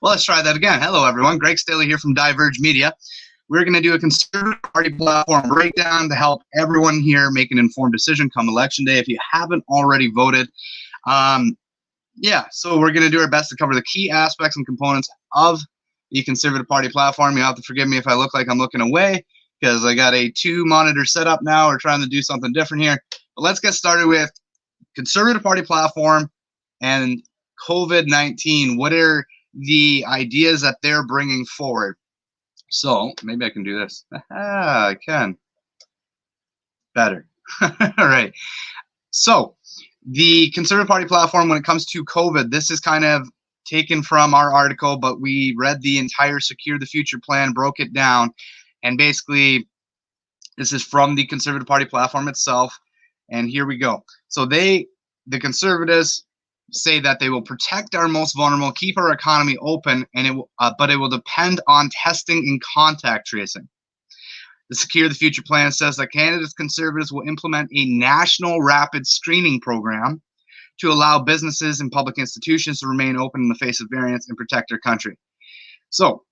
Well, let's try that again. Hello, everyone. Greg Staley here from Diverge Media. We're going to do a Conservative Party platform breakdown to help everyone here make an informed decision come Election Day if you haven't already voted. So we're going to do our best to cover the key aspects and components of the Conservative Party platform. You have to forgive me if I look like I'm looking away because I got a 2-monitor setup now. We're trying to do something different here. But let's get started with Conservative Party platform and COVID-19. What are the ideas that they're bringing forward? So maybe I can do this. I can. Better. All right. So the Conservative Party platform, when it comes to COVID, this is kind of taken from our article, but we read the entire Secure the Future plan, broke it down, and basically this is from the Conservative Party platform itself. And here we go. So the Conservatives say that they will protect our most vulnerable, keep our economy open, and but it will depend on testing and contact tracing. The Secure the Future plan says that Canada's Conservatives will implement a national rapid screening program to allow businesses and public institutions to remain open in the face of variants and protect our country. So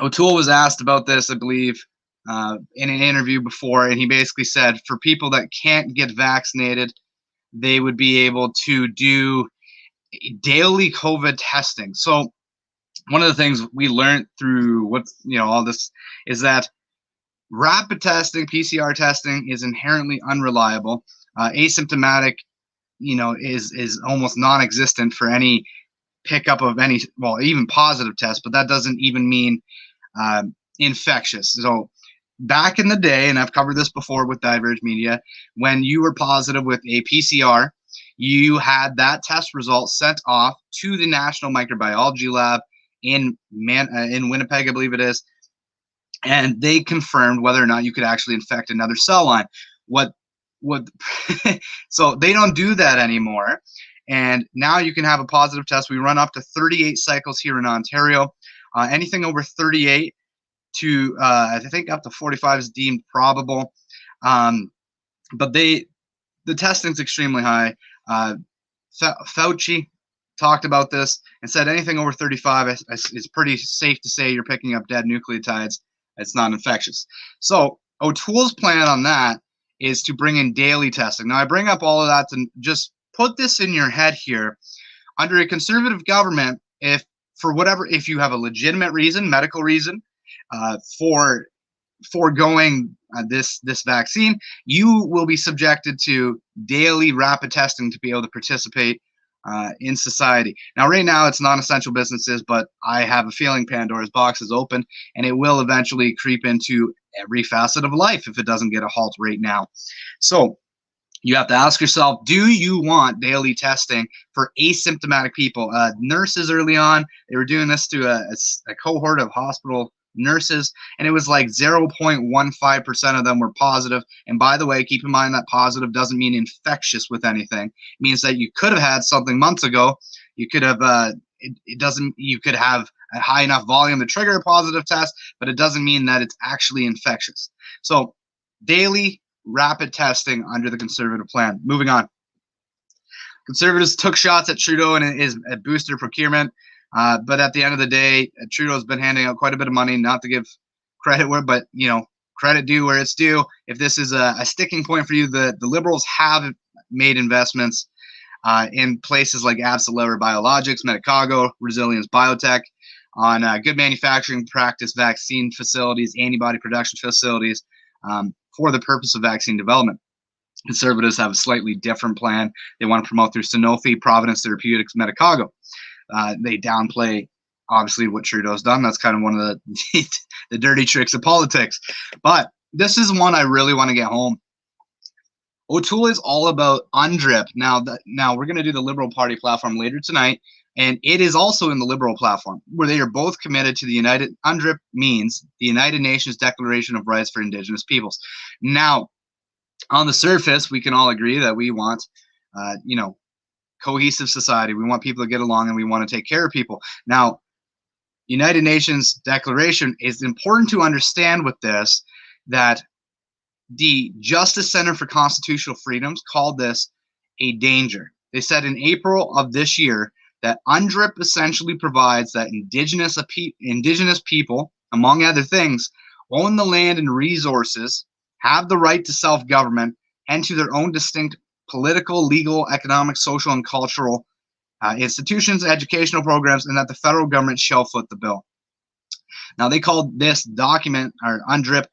O'Toole was asked about this, I believe, in an interview before, and he basically said for people that can't get vaccinated, they would be able to do daily COVID testing. So one of the things we learned through all this is that rapid testing, PCR testing, is inherently unreliable. Asymptomatic, is almost non-existent for any pickup of any, even positive test, but that doesn't even mean infectious. So back in the day, and I've covered this before with Diverge Media, when you were positive with a PCR, you had that test result sent off to the National Microbiology Lab in Winnipeg, I believe it is, and they confirmed whether or not you could actually infect another cell line. So they don't do that anymore, and now you can have a positive test. We run up to 38 cycles here in Ontario. Anything over 38 to I think up to 45 is deemed probable, but the testing's extremely high. Fauci talked about this and said anything over 35 is pretty safe to say you're picking up dead nucleotides. It's not infectious. So O'Toole's plan on that is to bring in daily testing. Now I bring up all of that to just put this in your head here. Under a Conservative government, if you have a legitimate reason, medical reason, for foregoing this vaccine, you will be subjected to daily rapid testing to be able to participate in society. Now, right now, it's non-essential businesses, but I have a feeling Pandora's box is open, and it will eventually creep into every facet of life if it doesn't get a halt right now. So you have to ask yourself, do you want daily testing for asymptomatic people? Nurses early on, they were doing this to a cohort of hospital nurses, and it was like 0.15% of them were positive. And by the way, keep in mind that positive doesn't mean infectious with anything. It means that you could have had something months ago. You could have you could have a high enough volume to trigger a positive test, but it doesn't mean that it's actually infectious. So daily rapid testing under the Conservative plan. Moving on. Conservatives took shots at Trudeau and his booster procurement. But at the end of the day, Trudeau's been handing out quite a bit of money, not to give credit but credit due where it's due. If this is a sticking point for you, the Liberals have made investments in places like Absoleva Biologics, Medicago, Resilience Biotech, on good manufacturing practice, vaccine facilities, antibody production facilities for the purpose of vaccine development. Conservatives have a slightly different plan. They want to promote through Sanofi, Providence Therapeutics, Medicago. They downplay, obviously, what Trudeau's done. That's kind of one of the dirty tricks of politics. But this is one I really want to get home. O'Toole is all about UNDRIP. Now we're going to do the Liberal Party platform later tonight, and it is also in the Liberal platform, where they are both committed to the UNDRIP means the United Nations Declaration of Rights for Indigenous Peoples. Now, on the surface, we can all agree that we want, cohesive society. We want people to get along, and we want to take care of people. Now, United Nations Declaration is important to understand with this, that the Justice Center for Constitutional Freedoms called this a danger. They said in April of this year that UNDRIP essentially provides that indigenous people, among other things, own the land and resources, have the right to self-government, and to their own distinct political, legal, economic, social, and cultural institutions, educational programs, and that the federal government shall foot the bill. Now, they called this document, or UNDRIP,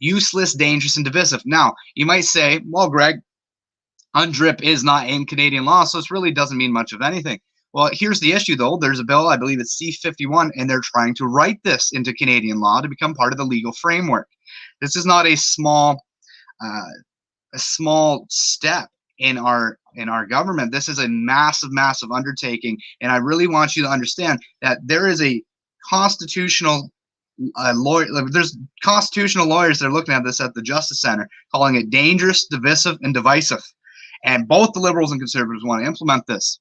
useless, dangerous, and divisive. Now, you might say, well, Greg, UNDRIP is not in Canadian law, so it really doesn't mean much of anything. Well, here's the issue, though. There's a bill, I believe it's C-51, and they're trying to write this into Canadian law to become part of the legal framework. This is not a small step in our government. This is a massive undertaking, and I really want you to understand that there is a constitutional there's constitutional lawyers that are looking at this at the Justice Center, calling it dangerous, divisive, and divisive. And both the Liberals and Conservatives want to implement this.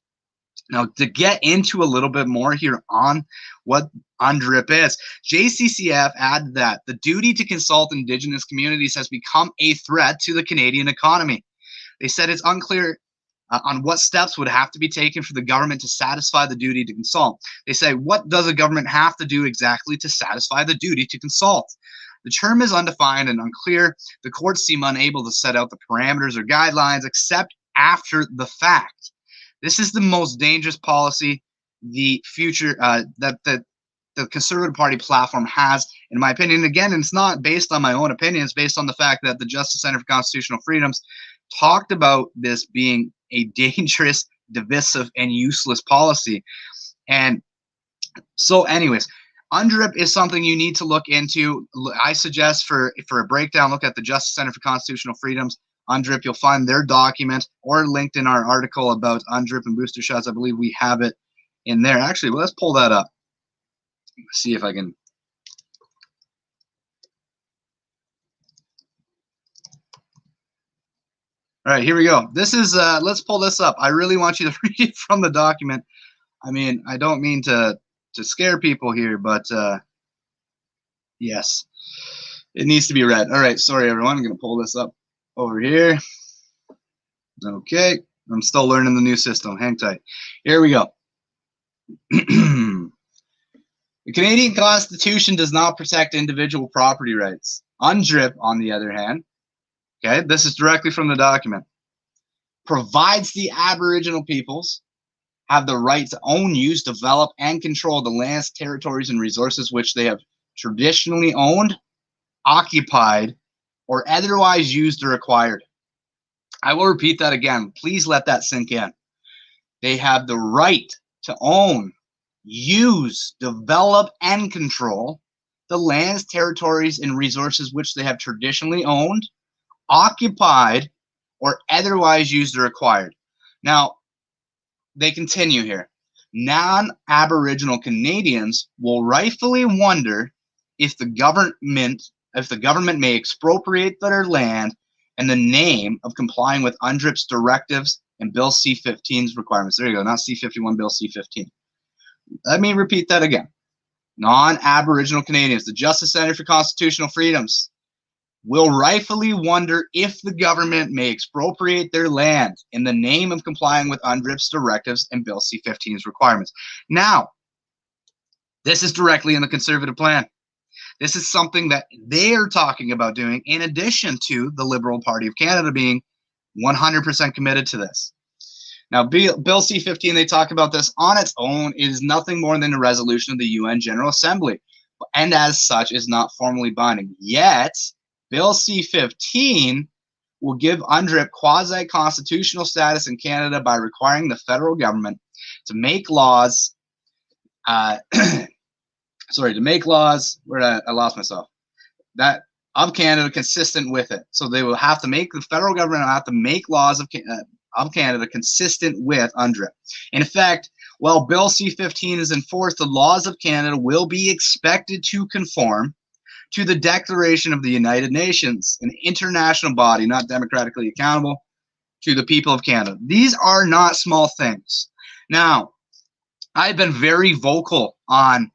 Now, to get into a little bit more here on what UNDRIP is, JCCF added that the duty to consult Indigenous communities has become a threat to the Canadian economy. They said it's unclear on what steps would have to be taken for the government to satisfy the duty to consult. They say, what does a government have to do exactly to satisfy the duty to consult? The term is undefined and unclear. The courts seem unable to set out the parameters or guidelines except after the fact. This is the most dangerous policy the future that the Conservative Party platform has, in my opinion. Again, it's not based on my own opinion. It's based on the fact that the Justice Center for Constitutional Freedoms talked about this being a dangerous, divisive, and useless policy. And so anyways, UNDRIP is something you need to look into. I suggest for a breakdown, look at the Justice Center for Constitutional Freedoms, UNDRIP. You'll find their document, or linked in our article about UNDRIP and booster shots. I believe we have it in there. Actually, well, let's pull that up. See if I can. All right, here we go. This is, let's pull this up. I really want you to read it from the document. I mean, I don't mean to scare people here, but yes, it needs to be read. All right, sorry, everyone. I'm going to pull this up over here. Okay, I'm still learning the new system. Hang tight. Here we go. The Canadian Constitution does not protect individual property rights. UNDRIP, on the other hand, okay, this is directly from the document, provides the Aboriginal peoples have the right to own, use, develop, and control the lands, territories, and resources which they have traditionally owned, occupied, or otherwise used or acquired. I will repeat that again. Please let that sink in. They have the right to own, use, develop, and control the lands, territories, and resources which they have traditionally owned, occupied, or otherwise used or acquired. Now, they continue here. Non-Aboriginal Canadians will rightfully wonder if the government may expropriate their land in the name of complying with UNDRIP's directives and Bill C-15's requirements. There you go, not C-51, Bill C-15. Let me repeat that again. Non-Aboriginal Canadians, the Justice Center for Constitutional Freedoms, will rightfully wonder if the government may expropriate their land in the name of complying with UNDRIP's directives and Bill C-15's requirements. Now, this is directly in the Conservative plan. This is something that they are talking about doing, in addition to the Liberal Party of Canada being 100% committed to this. Now, Bill C-15, they talk about this on its own. It is nothing more than a resolution of the UN General Assembly, and as such is not formally binding. Yet, Bill C-15 will give UNDRIP quasi-constitutional status in Canada by requiring the federal government to make laws, I lost myself, that of Canada consistent with it. So they will have to make, the federal government will have to make laws of Canada consistent with UNDRIP. In effect, while Bill C-15 is enforced, the laws of Canada will be expected to conform to the Declaration of the United Nations, an international body not democratically accountable to the people of Canada. These are not small things. Now, I've been very vocal on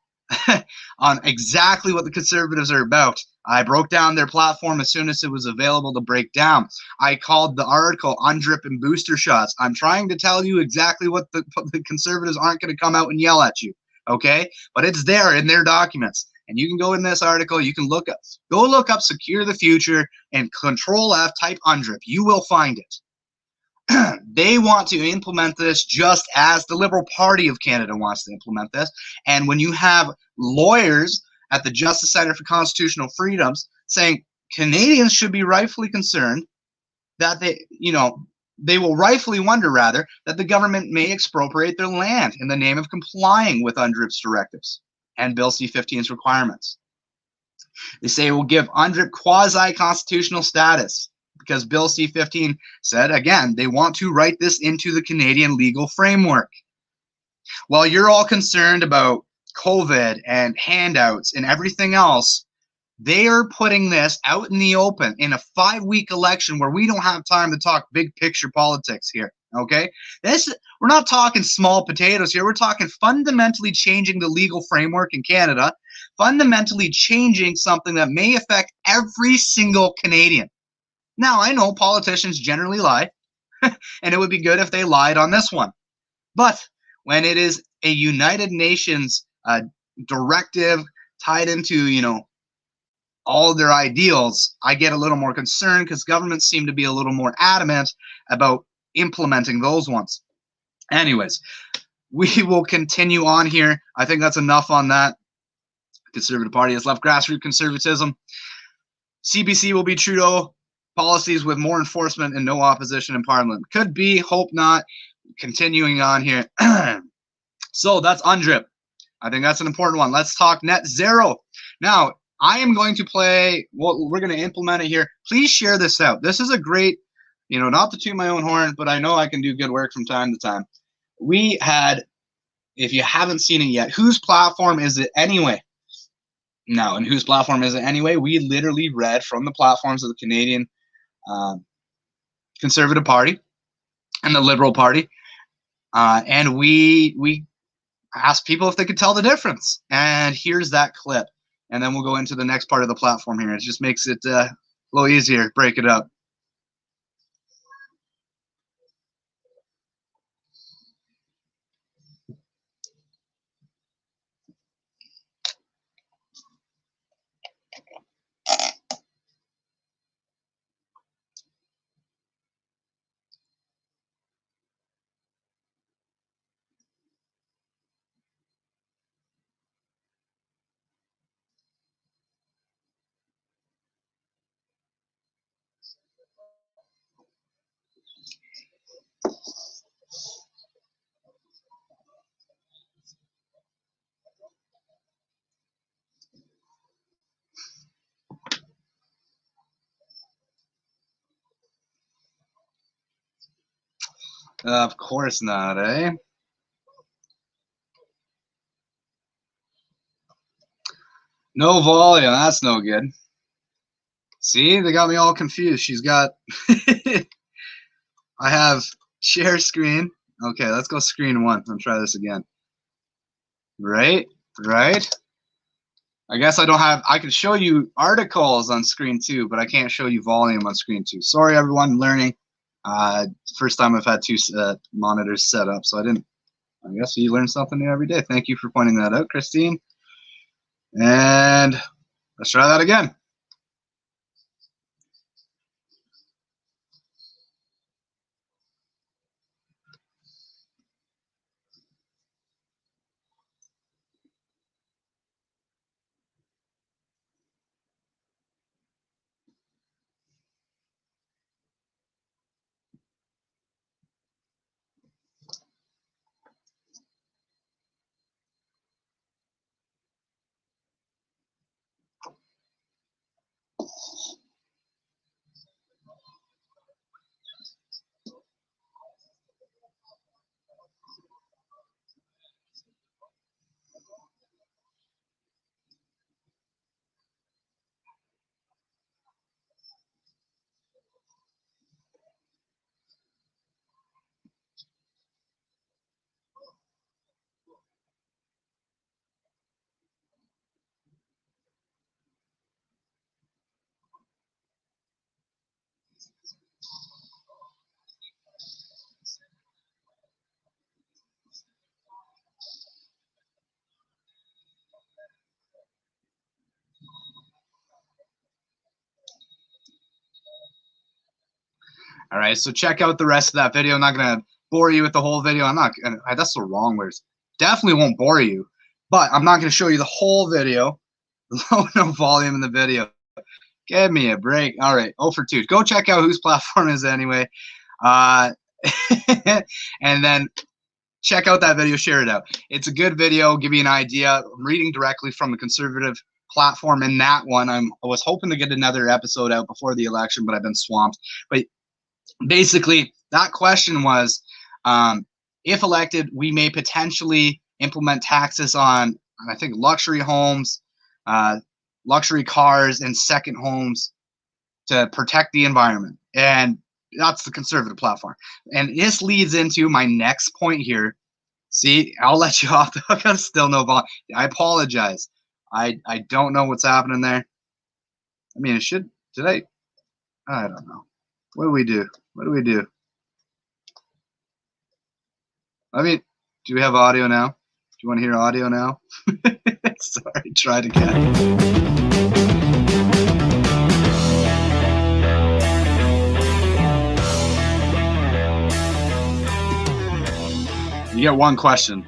on exactly what the Conservatives are about. I broke down their platform as soon as it was available to break down. I called the article "Undrip and Booster Shots." I'm trying to tell you exactly what the conservatives aren't going to come out and yell at you, okay? But it's there in their documents. And you can go in this article, you can look up Secure the Future and Control F, type Undrip. You will find it. They want to implement this just as the Liberal Party of Canada wants to implement this. And when you have lawyers at the Justice Center for Constitutional Freedoms saying Canadians should be rightfully concerned that they will rightfully wonder, rather, that the government may expropriate their land in the name of complying with UNDRIP's directives and Bill C-15's requirements. They say it will give UNDRIP quasi-constitutional status, because Bill C-15 said, again, they want to write this into the Canadian legal framework. While you're all concerned about COVID and handouts and everything else, they are putting this out in the open in a 5-week election where we don't have time to talk big picture politics here, okay? We're not talking small potatoes here. We're talking fundamentally changing the legal framework in Canada, fundamentally changing something that may affect every single Canadian. Now, I know politicians generally lie, and it would be good if they lied on this one. But when it is a United Nations directive tied into, all their ideals, I get a little more concerned because governments seem to be a little more adamant about implementing those ones. Anyways, we will continue on here. I think that's enough on that. Conservative Party has left grassroots conservatism. CBC will be Trudeau policies with more enforcement and no opposition in Parliament. Could be, hope not. Continuing on here. So that's UNDRIP. I think that's an important one. Let's talk net zero. Now, I am going to play, well, we're going to implement it here. Please share this out. This is a great, not to toot my own horn, but I know I can do good work from time to time. We had, if you haven't seen it yet, whose platform is it anyway? No, and whose platform is it anyway? We literally read from the platforms of the Canadian Conservative Party and the Liberal Party, and we asked people if they could tell the difference. And here's that clip, and then we'll go into the next part of the platform here. It just makes it a little easier, break it up. Of course not, eh? No volume, that's no good. See, they got me all confused. She's got, I have share screen. Okay, let's go screen one and try this again. Right. I guess I can show you articles on screen 2, but I can't show you volume on screen 2. Sorry, everyone, I'm learning. First time I've had 2 monitors set up, so I guess you learn something new every day. Thank you for pointing that out, Christine. And let's try that again. All right, so check out the rest of that video. I'm not gonna bore you with the whole video. I'm not gonna, that's the wrong words. Definitely won't bore you, but I'm not gonna show you the whole video. No volume in the video. Give me a break. All right, 0 for 2. Go check out whose platform is anyway. And then check out that video, share it out. It's a good video, give you an idea. I'm reading directly from the conservative platform in that one. I was hoping to get another episode out before the election, but I've been swamped. But basically, that question was, if elected, we may potentially implement taxes on, I think, luxury homes, luxury cars, and second homes to protect the environment. And that's the conservative platform. And this leads into my next point here. See, I'll let you off the hook. I'm still no volume. I apologize. I don't know what's happening there. I mean, it should, I don't know. What do we do? What do we do? I mean, do we have audio now? Do you want to hear audio now? Sorry, try it again. You get one question.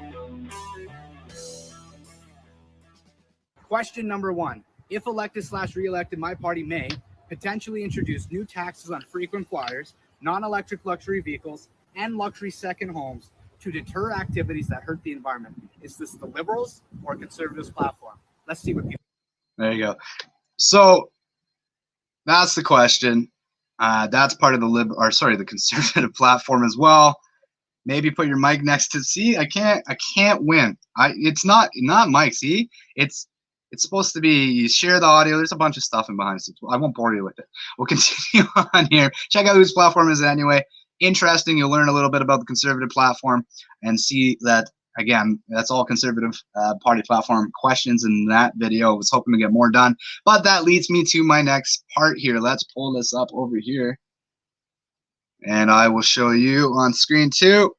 Question number 1. If elected / re-elected, my party may potentially introduce new taxes on frequent flyers, non-electric luxury vehicles, and luxury second homes to deter activities that hurt the environment. Is this the Liberals or Conservatives platform? Let's see what people. There you go. So that's the question. That's part of the conservative platform as well. Maybe put your mic next to, see, I can't win. It's not mic, see? It's supposed to be, you share the audio. There's a bunch of stuff in behind the scenes. I won't bore you with it. We'll continue on here. Check out whose platform is it anyway. Interesting. You'll learn a little bit about the conservative platform and see that, again, that's all conservative party platform questions in that video. I was hoping to get more done. But that leads me to my next part here. Let's pull this up over here. And I will show you on screen too.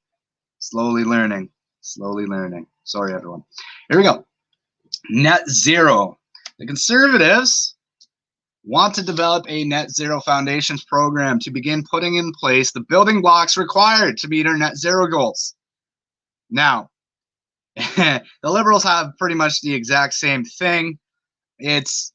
Slowly learning. Slowly learning. Sorry, everyone. Here we go. Net zero. The conservatives want to develop a net zero foundations program to begin putting in place the building blocks required to meet our net zero goals. Now, the Liberals have pretty much the exact same thing. It's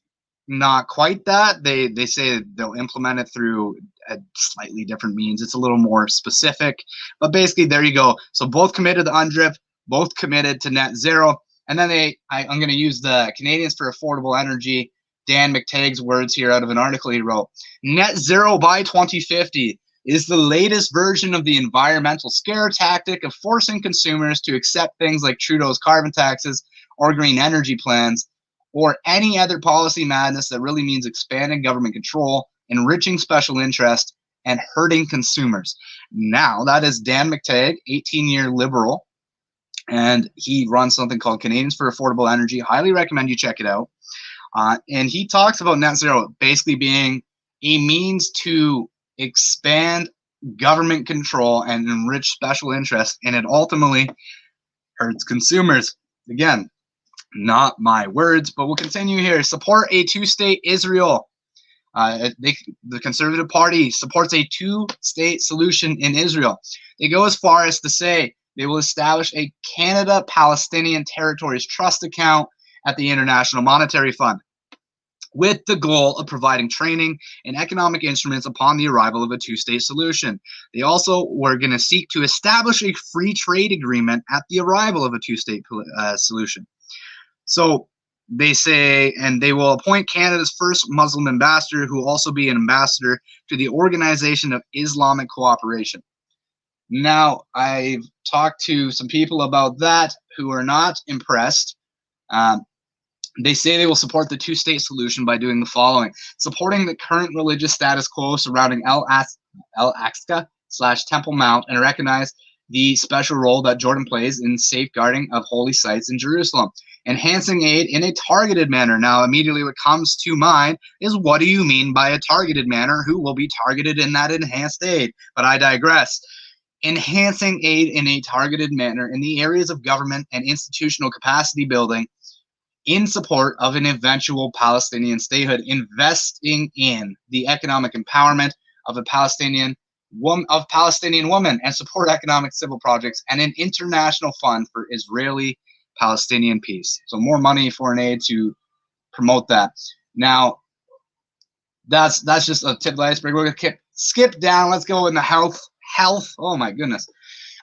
not quite that. They say they'll implement it through a slightly different means. It's a little more specific. But basically, there you go. So both committed to UNDRIP, both committed to net zero. And then I'm going to use the Canadians for Affordable Energy, Dan McTagg's words here out of an article he wrote. Net zero by 2050 is the latest version of the environmental scare tactic of forcing consumers to accept things like Trudeau's carbon taxes or green energy plans, or any other policy madness that really means expanding government control, enriching special interest, and hurting consumers. Now, that is Dan McTagg, 18-year Liberal, and he runs something called Canadians for Affordable Energy. Highly recommend you check it out. And he talks about net zero basically being a means to expand government control and enrich special interest, and it ultimately hurts consumers. Again, not my words, but we'll continue here. Support a two-state Israel. The Conservative Party supports a two-state solution in Israel. They go as far as to say they will establish a Canada-Palestinian Territories Trust account at the International Monetary Fund, with the goal of providing training and economic instruments upon the arrival of a two-state solution. They also were going to seek to establish a free trade agreement at the arrival of a two-state solution. So they say, and they will appoint Canada's first Muslim ambassador, who will also be an ambassador to the Organization of Islamic Cooperation. Now, I've talked to some people about that who are not impressed. They say they will support the two-state solution by doing the following: supporting the current religious status quo surrounding Al-Aqsa/Temple Mount, and recognize the special role that Jordan plays in safeguarding of holy sites in Jerusalem. Enhancing aid in a targeted manner. Now, immediately what comes to mind is, what do you mean by a targeted manner? Who will be targeted in that enhanced aid? But I digress. Enhancing aid in a targeted manner in the areas of government and institutional capacity building in support of an eventual Palestinian statehood, investing in the economic empowerment of the Palestinian of Palestinian women and support economic civil projects, and an international fund for Israeli-Palestinian peace. So more money, foreign aid to promote that. Now, that's just a tip of the iceberg. We're going to skip down. Let's go in the health. Oh my goodness.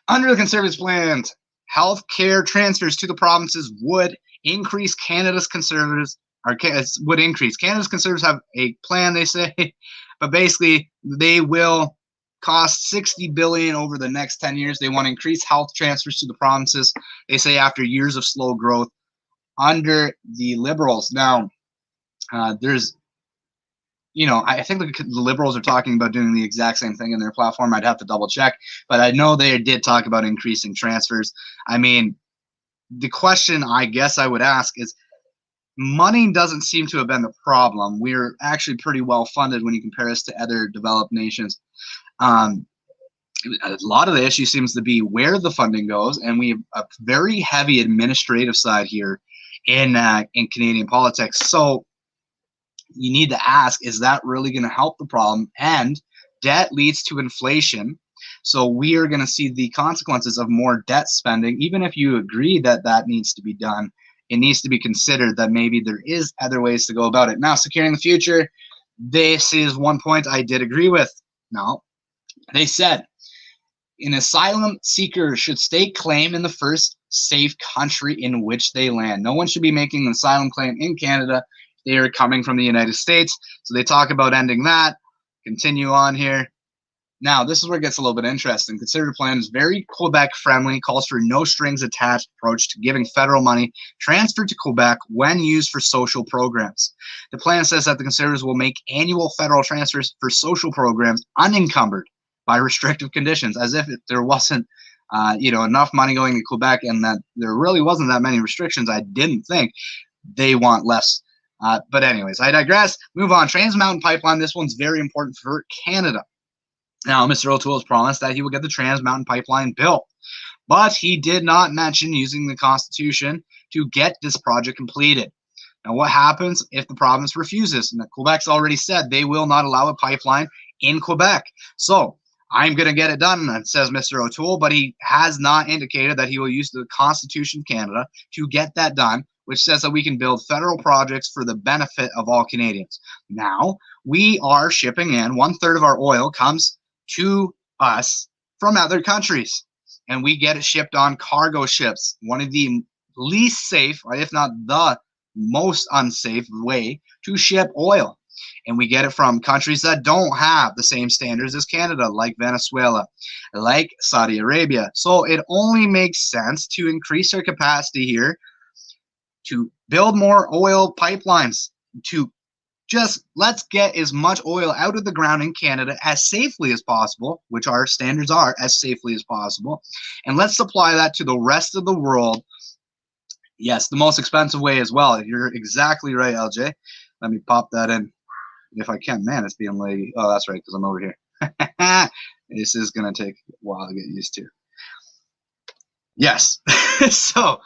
Under the Conservatives' plan, health care transfers to the provinces would increase Canada's Conservatives, or would increase. Canada's Conservatives have a plan, they say, but basically they will cost $60 billion over the next 10 years. They want to increase health transfers to the provinces, they say, after years of slow growth under the Liberals. Now, there's, I think the Liberals are talking about doing the exact same thing in their platform. I'd have to double check, but I know they did talk about increasing transfers. I mean, the question I guess I would ask is, money doesn't seem to have been the problem. We're actually pretty well funded when you compare us to other developed nations. A lot of the issue seems to be where the funding goes, and we have a very heavy administrative side here in Canadian politics. So you need to ask, is that really going to help the problem? And debt leads to inflation. So we are going to see the consequences of more debt spending. Even if you agree that that needs to be done, it needs to be considered that maybe there is other ways to go about it. Now, securing the future, this is one point I did agree with. Now, they said, an asylum seeker should stake claim in the first safe country in which they land. No one should be making an asylum claim in Canada. They are coming from the United States. So they talk about ending that. Continue on here. Now, this is where it gets a little bit interesting. Conservative plan is very Quebec-friendly, calls for no strings-attached approach to giving federal money transferred to Quebec when used for social programs. The plan says that the Conservatives will make annual federal transfers for social programs unencumbered by restrictive conditions, as if there wasn't enough money going to Quebec and that there really wasn't that many restrictions. I didn't think. They want less. But anyways, I digress. Move on. Trans Mountain Pipeline. This one's very important for Canada. Now, Mr. O'Toole has promised that he will get the Trans Mountain Pipeline built, but he did not mention using the Constitution to get this project completed. Now, what happens if the province refuses? And Quebec's already said they will not allow a pipeline in Quebec. So I'm going to get it done, says Mr. O'Toole, but he has not indicated that he will use the Constitution of Canada to get that done, which says that we can build federal projects for the benefit of all Canadians. Now, we are shipping in 1/3 of our oil comes to us from other countries, and we get it shipped on cargo ships, one of the least safe, if not the most unsafe way to ship oil. And we get it from countries that don't have the same standards as Canada, like Venezuela, like Saudi Arabia. So it only makes sense to increase our capacity here to build more oil pipelines, to just let's get as much oil out of the ground in Canada as safely as possible, which our standards are as safely as possible, and let's supply that to the rest of the world. Yes, the most expensive way as well. You're exactly right, LJ. Let me pop that in if I can. Man, it's being laggy. Oh, that's right, because I'm over here. This is going to take a while to get used to. Yes. So,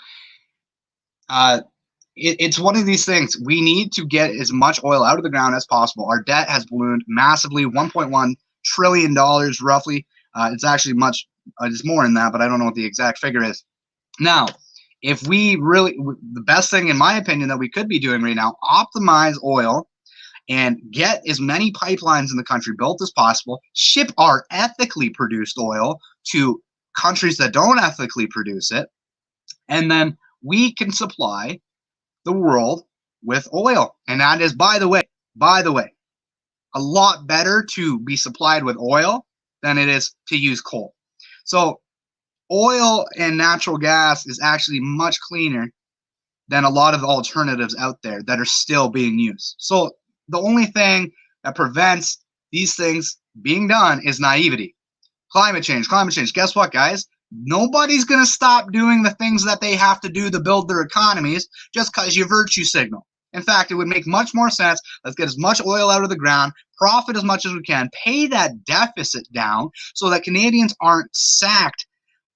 it's one of these things. We need to get as much oil out of the ground as possible. Our debt has ballooned massively, $1.1 trillion roughly. It's actually much, it's more than that, but I don't know what the exact figure is. Now, if we really, the best thing in my opinion that we could be doing right now, optimize oil and get as many pipelines in the country built as possible, ship our ethically produced oil to countries that don't ethically produce it, and then we can supply the world with oil. And that is, by the way, a lot better to be supplied with oil than it is to use coal. So oil and natural gas is actually much cleaner than a lot of the alternatives out there that are still being used. So the only thing that prevents these things being done is naivety. Climate change. Guess what, guys? Nobody's going to stop doing the things that they have to do to build their economies just because you virtue signal. In fact, it would make much more sense. Let's get as much oil out of the ground, profit as much as we can, pay that deficit down so that Canadians aren't sacked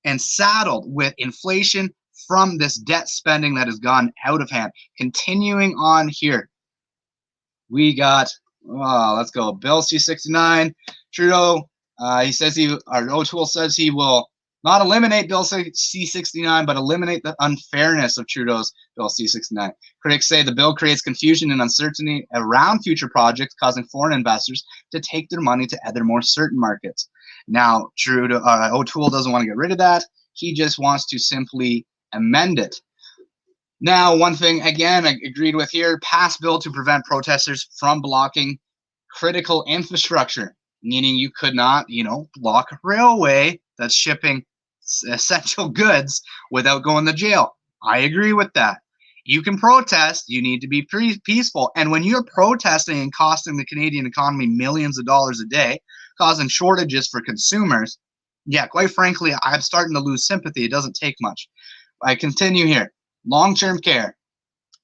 and saddled with inflation from this debt spending that has gone out of hand. Continuing on here, we got, let's go, Bill C-69, Trudeau He says O'Toole says he will not eliminate Bill C-69, but eliminate the unfairness of Trudeau's Bill C-69. Critics say the bill creates confusion and uncertainty around future projects, causing foreign investors to take their money to other more certain markets. Now, O'Toole doesn't want to get rid of that. He just wants to simply amend it. Now, one thing, again, I agreed with here, pass bill to prevent protesters from blocking critical infrastructure, meaning you could not, block a railway that's shipping essential goods without going to jail. I agree with that. You can protest. You need to be peaceful. And when you're protesting and costing the Canadian economy millions of dollars a day, causing shortages for consumers, yeah, quite frankly, I'm starting to lose sympathy. It doesn't take much. I continue here. Long-term care.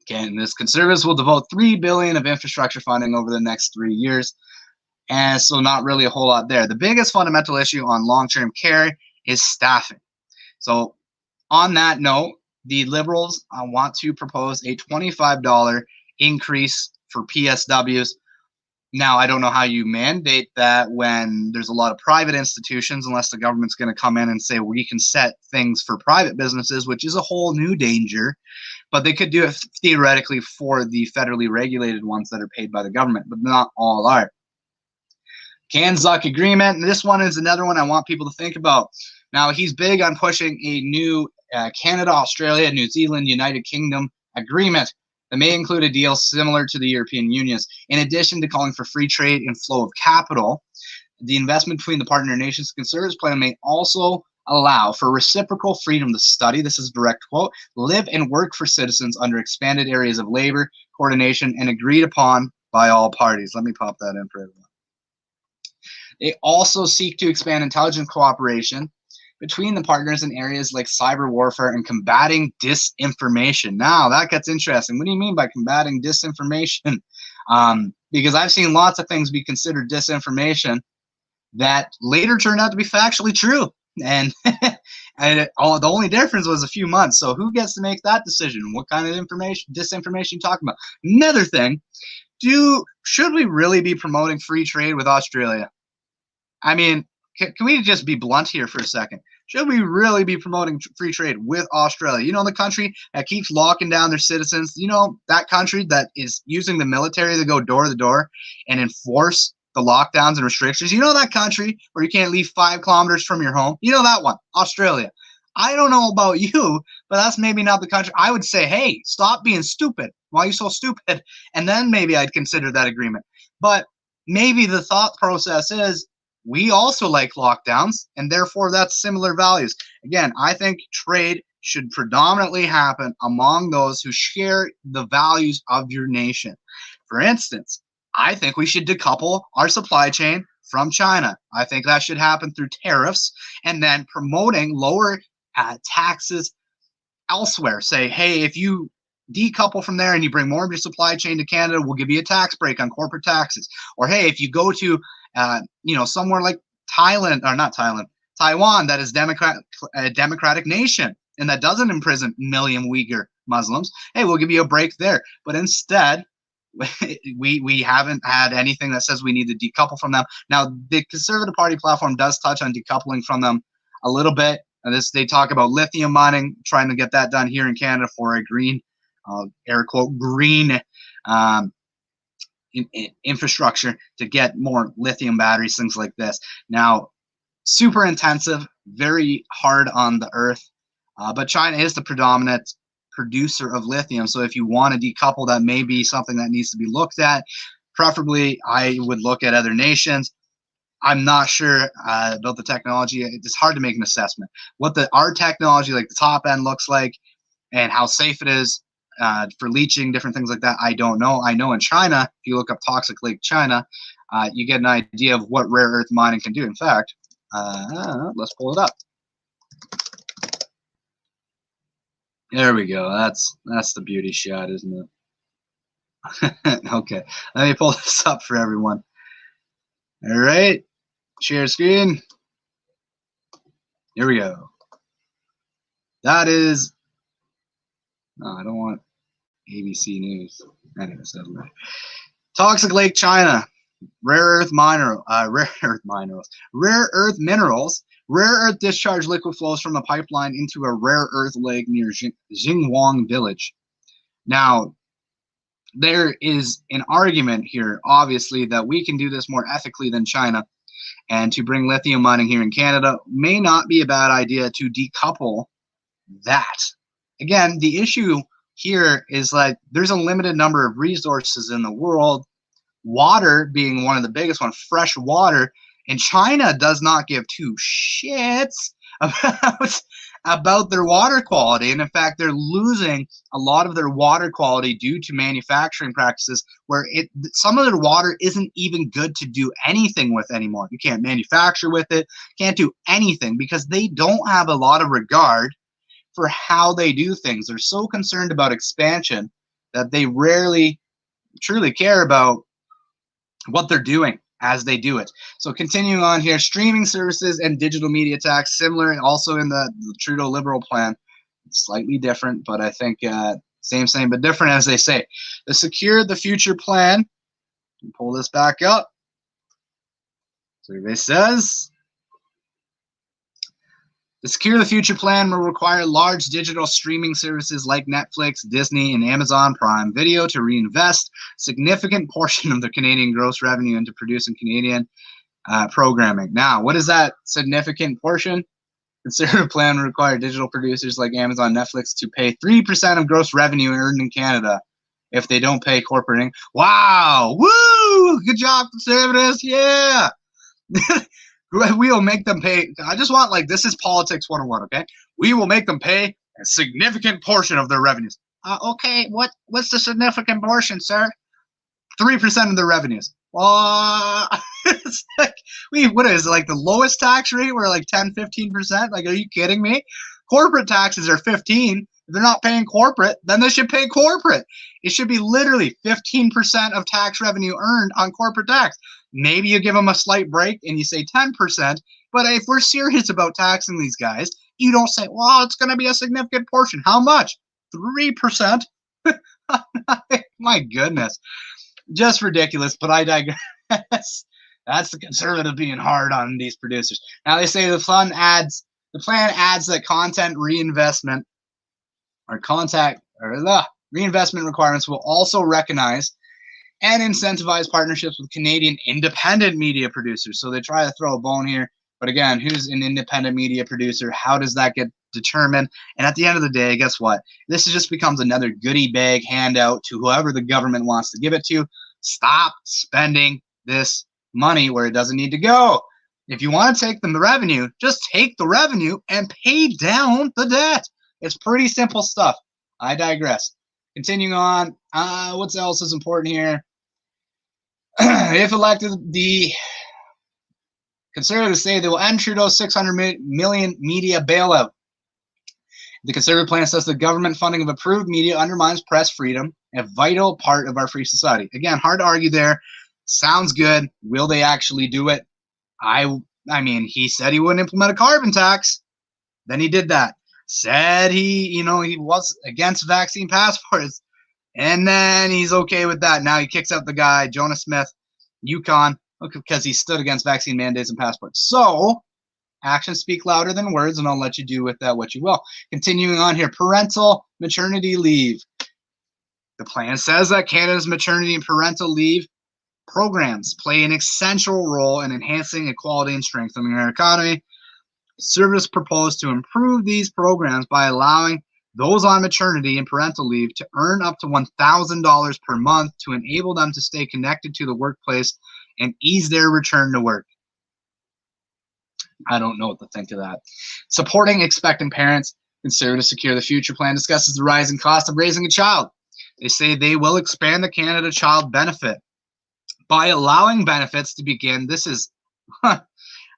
Again, this Conservatives will devote $3 billion of infrastructure funding over the next 3 years. And so not really a whole lot there. The biggest fundamental issue on long-term care is staffing. So on that note, the Liberals want to propose a $25 increase for PSWs. Now, I don't know how you mandate that when there's a lot of private institutions, unless the government's going to come in and say we can set things for private businesses, which is a whole new danger. But they could do it theoretically for the federally regulated ones that are paid by the government, but not all are. Zuck agreement. This one is another one I want people to think about. Now, he's big on pushing a new Canada, Australia, New Zealand, United Kingdom agreement that may include a deal similar to the European Union's. In addition to calling for free trade and flow of capital, the investment between the partner nations Conservatives plan may also allow for reciprocal freedom to study, this is a direct quote, live and work for citizens under expanded areas of labor, coordination, and agreed upon by all parties. Let me pop that in for everyone. They also seek to expand intelligence cooperation between the partners in areas like cyber warfare and combating disinformation. Now, that gets interesting. What do you mean by combating disinformation? Because I've seen lots of things be considered disinformation that later turned out to be factually true. And, the only difference was a few months. So who gets to make that decision? What kind of disinformation you talking about? Another thing, should we really be promoting free trade with Australia? I mean, can we just be blunt here for a second? Should we really be promoting free trade with Australia? The country that keeps locking down their citizens, that country that is using the military to go door to door and enforce the lockdowns and restrictions. That country where you can't leave 5 kilometers from your home. That one, Australia. I don't know about you, but that's maybe not the country. I would say, hey, stop being stupid. Why are you so stupid? And then maybe I'd consider that agreement. But maybe the thought process is, we also like lockdowns, and therefore that's similar values. Again, I think trade should predominantly happen among those who share the values of your nation. For instance, I think we should decouple our supply chain from China. I think that should happen through tariffs and then promoting lower taxes elsewhere. Say, hey, if you decouple from there and you bring more of your supply chain to Canada, we'll give you a tax break on corporate taxes. Or hey, if you go to somewhere like Taiwan, that is a democratic nation and that doesn't imprison million Uyghur Muslims, hey, we'll give you a break there. But instead, we haven't had anything that says we need to decouple from them. Now, the Conservative Party platform does touch on decoupling from them a little bit. They talk about lithium mining, trying to get that done here in Canada for a green, air quote, green infrastructure to get more lithium batteries, things like this. Now, super intensive, very hard on the earth, but China is the predominant producer of lithium. So if you want to decouple, that may be something that needs to be looked at. Preferably, I would look at other nations. I'm not sure about the technology. It's hard to make an assessment. What our technology, like the top end, looks like and how safe it is for leaching, different things like that, I don't know. I know in China, if you look up Toxic Lake China, you get an idea of what rare earth mining can do. In fact, let's pull it up. There we go. That's the beauty shot, isn't it? Okay, let me pull this up for everyone. All right, share screen. Here we go. That is, no, I don't want ABC News. Anyways, doesn't matter. Toxic Lake China. rare earth minerals. Rare earth discharge liquid flows from a pipeline into a rare earth lake near Jingwang village. Now, there is an argument here, obviously, that we can do this more ethically than China, and to bring lithium mining here in Canada may not be a bad idea to decouple that. Again, the issue here is like there's a limited number of resources in the world, water being one of the biggest ones, fresh water, and China does not give two shits about their water quality. And in fact, they're losing a lot of their water quality due to manufacturing practices where some of their water isn't even good to do anything with anymore. You can't manufacture with it, can't do anything because they don't have a lot of regard for how they do things. They're so concerned about expansion that they rarely truly care about what they're doing as they do it. So continuing on here, streaming services and digital media tax, similar also in the Trudeau Liberal plan, slightly different, but I think same but different, as they say. The Secure the Future plan, pull this back up. Survey says, the Secure the Future plan will require large digital streaming services like Netflix, Disney, and Amazon Prime Video to reinvest a significant portion of the Canadian gross revenue into producing Canadian programming. Now, what is that significant portion? Conservative plan will require digital producers like Amazon, Netflix to pay 3% of gross revenue earned in Canada if they don't pay corporate. Wow! Woo! Good job, Conservatives! Yeah! We will make them pay. I just want, like, this is politics 101, okay? We will make them pay a significant portion of their revenues. Okay, what's the significant portion, sir? 3% of their revenues. Well, it's like, what is it, like the lowest tax rate? We're like 10, 15%? Like, are you kidding me? Corporate taxes are 15. If they're not paying corporate, then they should pay corporate. It should be literally 15% of tax revenue earned on corporate tax. Maybe you give them a slight break and you say 10%, but if we're serious about taxing these guys, you don't say, well, it's going to be a significant portion. How much? 3%? My goodness. Just ridiculous, but I digress. That's the Conservative being hard on these producers. Now they say the plan adds that content reinvestment reinvestment requirements will also recognize and incentivize partnerships with Canadian independent media producers. So they try to throw a bone here. But again, who's an independent media producer? How does that get determined? And at the end of the day, guess what? This just becomes another goodie bag handout to whoever the government wants to give it to. Stop spending this money where it doesn't need to go. If you want to take the revenue, just take the revenue and pay down the debt. It's pretty simple stuff. I digress. Continuing on, what else is important here? If elected, the Conservatives say they will end Trudeau's $600 million media bailout. The Conservative plan says the government funding of approved media undermines press freedom, a vital part of our free society. Again, hard to argue there. Sounds good. Will they actually do it? I mean, he said he wouldn't implement a carbon tax. Then he did that. Said he was against vaccine passports. And then he's okay with that. Now he kicks out the guy, Jonah Smith, Yukon, because he stood against vaccine mandates and passports. So actions speak louder than words, and I'll let you do with that what you will. Continuing on here, parental maternity leave. The plan says that Canada's maternity and parental leave programs play an essential role in enhancing equality and strengthening our economy. Service proposed to improve these programs by allowing those on maternity and parental leave to earn up to $1,000 per month to enable them to stay connected to the workplace and ease their return to work. I don't know what to think of that. Supporting expectant parents. Conservative Secure the Future plan discusses the rising cost of raising a child. They say they will expand the Canada Child Benefit by allowing benefits to begin. This is, I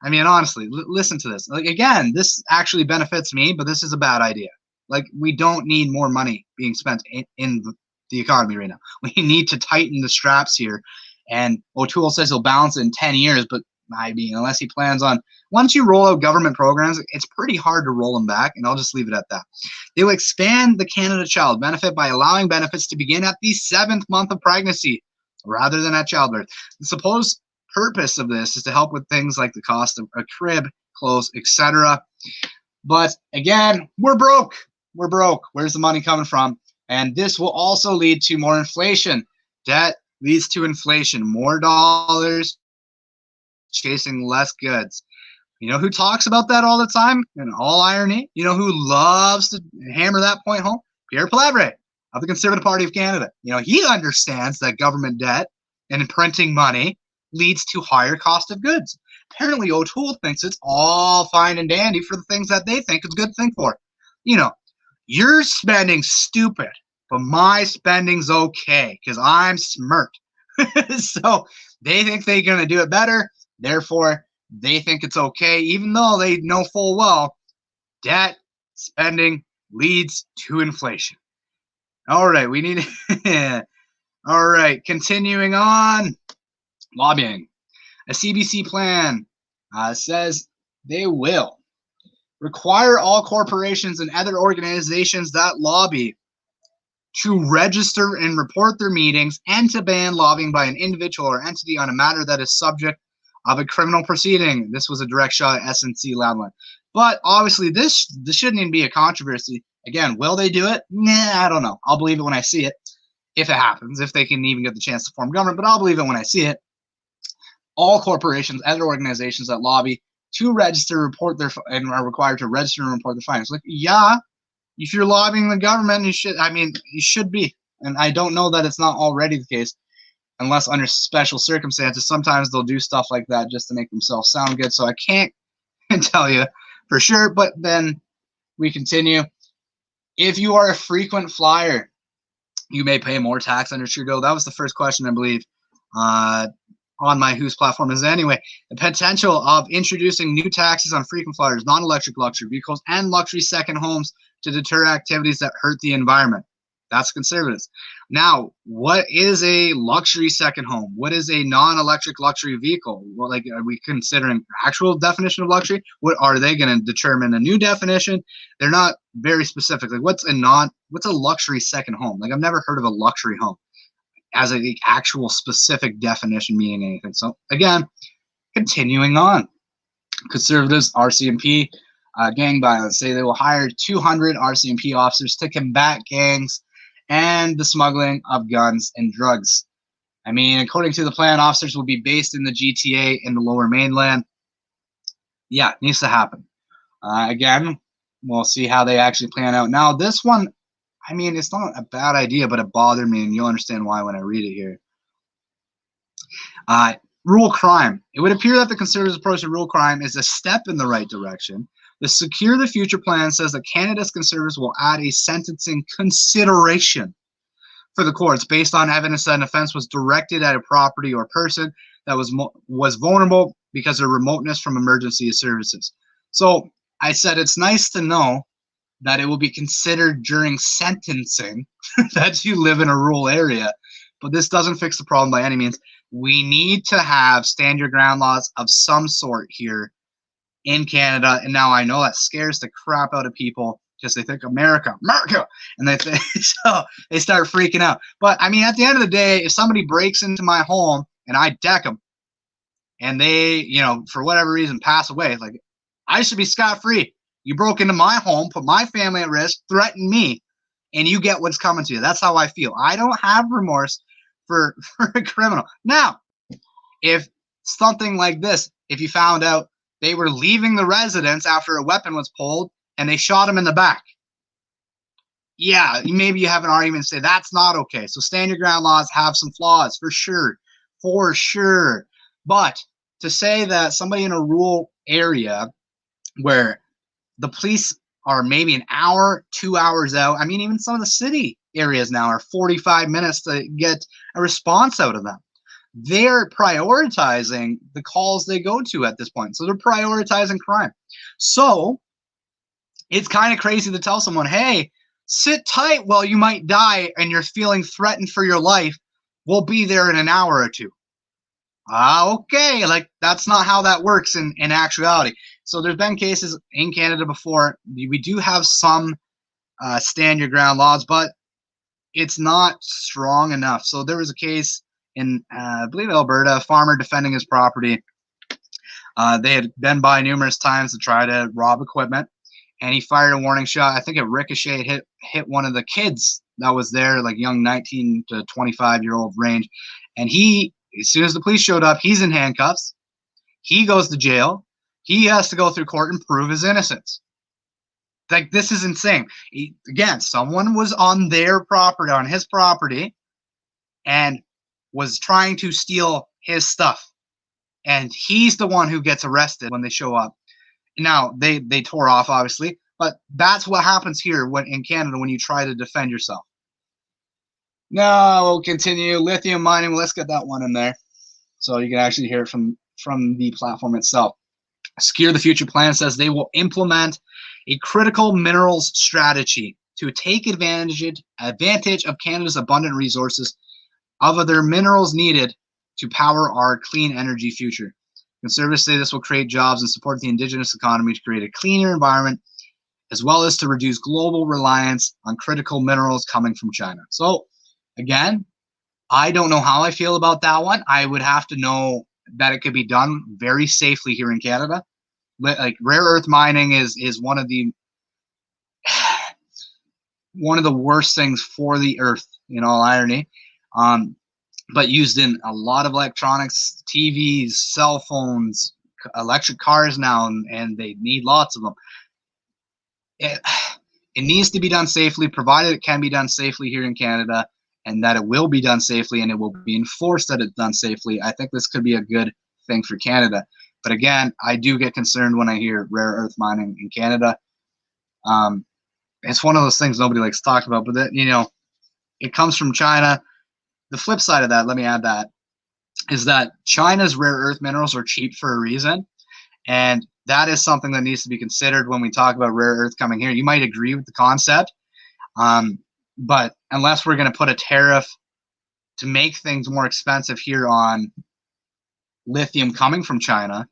mean, honestly, listen to this. Like, again, this actually benefits me, but this is a bad idea. Like, we don't need more money being spent in the economy right now. We need to tighten the straps here. And O'Toole says he'll balance it in 10 years, but I mean, unless he plans on, once you roll out government programs, it's pretty hard to roll them back, and I'll just leave it at that. They will expand the Canada Child Benefit by allowing benefits to begin at the 7th month of pregnancy. rather than at childbirth. The supposed purpose of this is to help with things like the cost of a crib, clothes, etc. But again, we're broke. We're broke. Where's the money coming from? And this will also lead to more inflation. Debt leads to inflation. More dollars chasing less goods. You know who talks about that all the time? In all irony, you know who loves to hammer that point home? Pierre Poilievre of the Conservative Party of Canada. You know, he understands that government debt and printing money leads to higher cost of goods. Apparently, O'Toole thinks it's all fine and dandy for the things that they think it's a good thing for. You know, your spending's stupid, but my spending's okay because I'm smart. So they think they're going to do it better. Therefore, they think it's okay, even though they know full well debt spending leads to inflation. All right, we need. All right, continuing on. Lobbying. A CBC plan says they will require all corporations and other organizations that lobby to register and report their meetings and to ban lobbying by an individual or entity on a matter that is subject of a criminal proceeding. This was a direct shot at SNC Lavalin. But obviously, this shouldn't even be a controversy. Again, will they do it? Nah, I don't know. I'll believe it when I see it, if it happens, if they can even get the chance to form government. But I'll believe it when I see it. All corporations, other organizations that lobby to register, report their and are required to register and report their findings. Like, yeah, if you're lobbying the government, you should. I mean, you should be. And I don't know that it's not already the case, unless under special circumstances. Sometimes they'll do stuff like that just to make themselves sound good. So I can't tell you for sure. But then we continue. If you are a frequent flyer, you may pay more tax under Trudeau. That was the first question, I believe, on my Who's platform. Is anyway, the potential of introducing new taxes on frequent flyers, non-electric luxury vehicles, and luxury second homes to deter activities that hurt the environment. That's Conservatives. Now, what is a luxury second home? What is a non-electric luxury vehicle? Well, like, are we considering actual definition of luxury? What are they going to determine a new definition? They're not very specific. Like, what's a luxury second home? Like, I've never heard of a luxury home as an actual specific definition meaning anything. So again, continuing on, Conservatives, RCMP, gang violence, say they will hire 200 RCMP officers to combat gangs and the smuggling of guns and drugs. I mean, according to the plan, officers will be based in the GTA in the Lower Mainland. Yeah, it needs to happen. Again, we'll see how they actually plan out. Now, this one, I mean, it's not a bad idea, but it bothered me, and you'll understand why when I read it here. Rural crime. It would appear that the Conservatives' approach to rural crime is a step in the right direction. The Secure the Future plan says that Canada's Conservatives will add a sentencing consideration for the courts based on evidence that an offense was directed at a property or person that was vulnerable because of remoteness from emergency services. So I said it's nice to know that it will be considered during sentencing that you live in a rural area. But this doesn't fix the problem by any means. We need to have stand your ground laws of some sort here in Canada. And now I know that scares the crap out of people because they think America, and so they start freaking out. But I mean, at the end of the day, if somebody breaks into my home and I deck them and they, you know, for whatever reason pass away, like, I should be scot-free. You broke into my home, put my family at risk, threatened me, and you get what's coming to you. That's how I feel. I don't have remorse for a criminal. Now, if something like this, if you found out they were leaving the residence after a weapon was pulled and they shot him in the back, yeah, maybe you have an argument to say that's not okay. So stand your ground laws have some flaws, for sure. For sure. But to say that somebody in a rural area where the police are maybe an hour, 2 hours out. I mean, even some of the city areas now are 45 minutes to get a response out of them. They're prioritizing the calls they go to at this point. So they're prioritizing crime. So it's kind of crazy to tell someone, hey, sit tight while you might die and you're feeling threatened for your life. We'll be there in an hour or two. Okay, like, that's not how that works in actuality. So there's been cases in Canada before. We do have some stand your ground laws, but it's not strong enough. So there was a case in I believe Alberta, a farmer defending his property. They had been by numerous times to try to rob equipment, and he fired a warning shot. I think it ricocheted, hit one of the kids that was there, like young 19 to 25-year-old range. And he, as soon as the police showed up, he's in handcuffs. He goes to jail. He has to go through court and prove his innocence. Like, this is insane. Again, someone was on their property, on his property, and was trying to steal his stuff. And he's the one who gets arrested when they show up. Now, they tore off, obviously, but that's what happens here in Canada when you try to defend yourself. Now, we'll continue. Lithium mining, let's get that one in there so you can actually hear it from the platform itself. Secure the Future plan says they will implement a critical minerals strategy to take advantage of Canada's abundant resources of their minerals needed to power our clean energy future. Conservatives say this will create jobs and support the Indigenous economy to create a cleaner environment, as well as to reduce global reliance on critical minerals coming from China. So, again, I don't know how I feel about that one. I would have to know that it could be done very safely here in Canada. Like, rare earth mining is one of the worst things for the earth, in all irony. But used in a lot of electronics, TVs, cell phones, electric cars now, and they need lots of them. It needs to be done safely, provided it can be done safely here in Canada, and that it will be done safely, and it will be enforced that it's done safely. I think this could be a good thing for Canada. But again, I do get concerned when I hear rare earth mining in Canada. It's one of those things nobody likes to talk about, but that, it comes from China. The flip side of that, let me add that, is that China's rare earth minerals are cheap for a reason. And that is something that needs to be considered when we talk about rare earth coming here. You might agree with the concept, but unless we're going to put a tariff to make things more expensive here on lithium coming from China,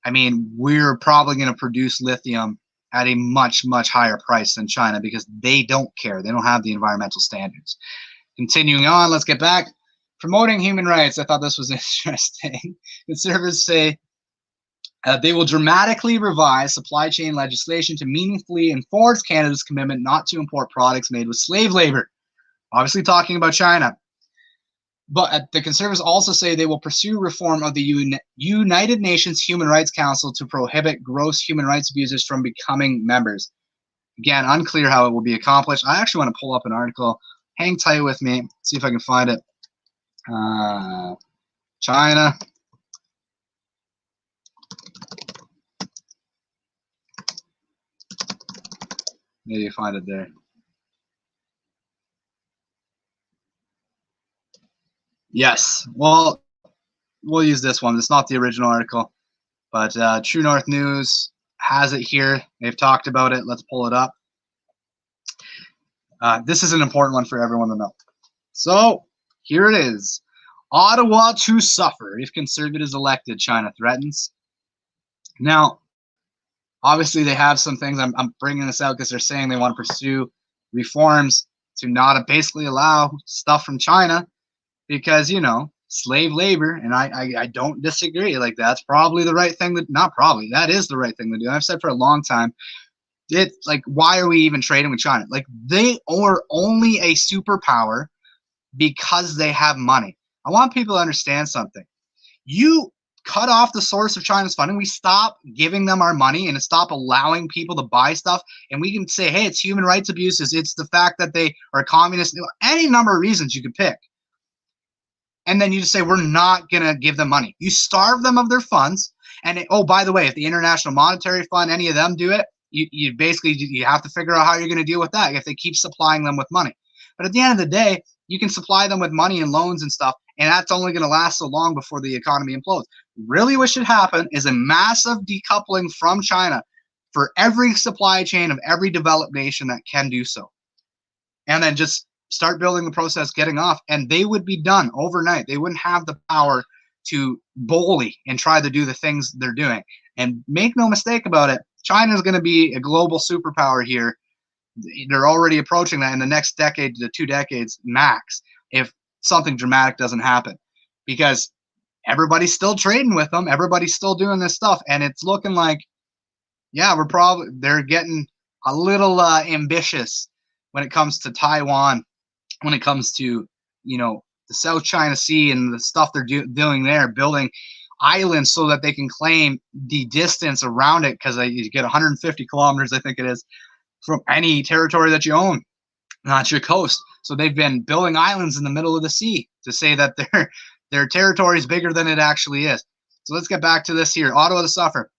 I mean, we're probably going to produce lithium at a much, much higher price than China because they don't care. They don't have the environmental standards. Continuing on, let's get back. Promoting human rights. I thought this was interesting. Conservatives say they will dramatically revise supply chain legislation to meaningfully enforce Canada's commitment not to import products made with slave labor. Obviously talking about China. But the Conservatives also say they will pursue reform of the United Nations Human Rights Council to prohibit gross human rights abusers from becoming members. Again, unclear how it will be accomplished. I actually want to pull up an article. Hang tight with me. See if I can find it. China. Maybe you find it there. Yes. Well, we'll use this one. It's not the original article, but True North News has it here. They've talked about it. Let's pull it up. This is an important one for everyone to know. So here it is. Ottawa to suffer if Conservatives elected, China threatens. Now, obviously they have some things. I'm bringing this out because they're saying they want to pursue reforms to not basically allow stuff from China because, slave labor, and I don't disagree. Like, that's probably the right thing not probably, that is the right thing to do. I've said for a long time, why are we even trading with China? Like, they are only a superpower because they have money. I want people to understand something. You cut off the source of China's funding. We stop giving them our money and stop allowing people to buy stuff. And we can say, hey, it's human rights abuses. It's the fact that they are communist. Any number of reasons you could pick. And then you just say, we're not going to give them money. You starve them of their funds. And by the way, if the International Monetary Fund, any of them do it, you have to figure out how you're going to deal with that if they keep supplying them with money. But at the end of the day, you can supply them with money and loans and stuff, and that's only going to last so long before the economy implodes. Really what should happen is a massive decoupling from China for every supply chain of every developed nation that can do so. And then just start building the process, getting off, and they would be done overnight. They wouldn't have the power to bully and try to do the things they're doing. And make no mistake about it, China is going to be a global superpower here. They're already approaching that in the next decade to 2 decades max if something dramatic doesn't happen. because everybody's still trading with them. Everybody's still doing this stuff. And it's looking like, yeah, they're getting a little ambitious when it comes to Taiwan, when it comes to, the South China Sea and the stuff they're doing there, building islands so that they can claim the distance around it, because you get 150 kilometers, I think it is, from any territory that you own, not your coast. So they've been building islands in the middle of the sea to say that their territory is bigger than it actually is. So let's get back to this here. Ottawa to suffer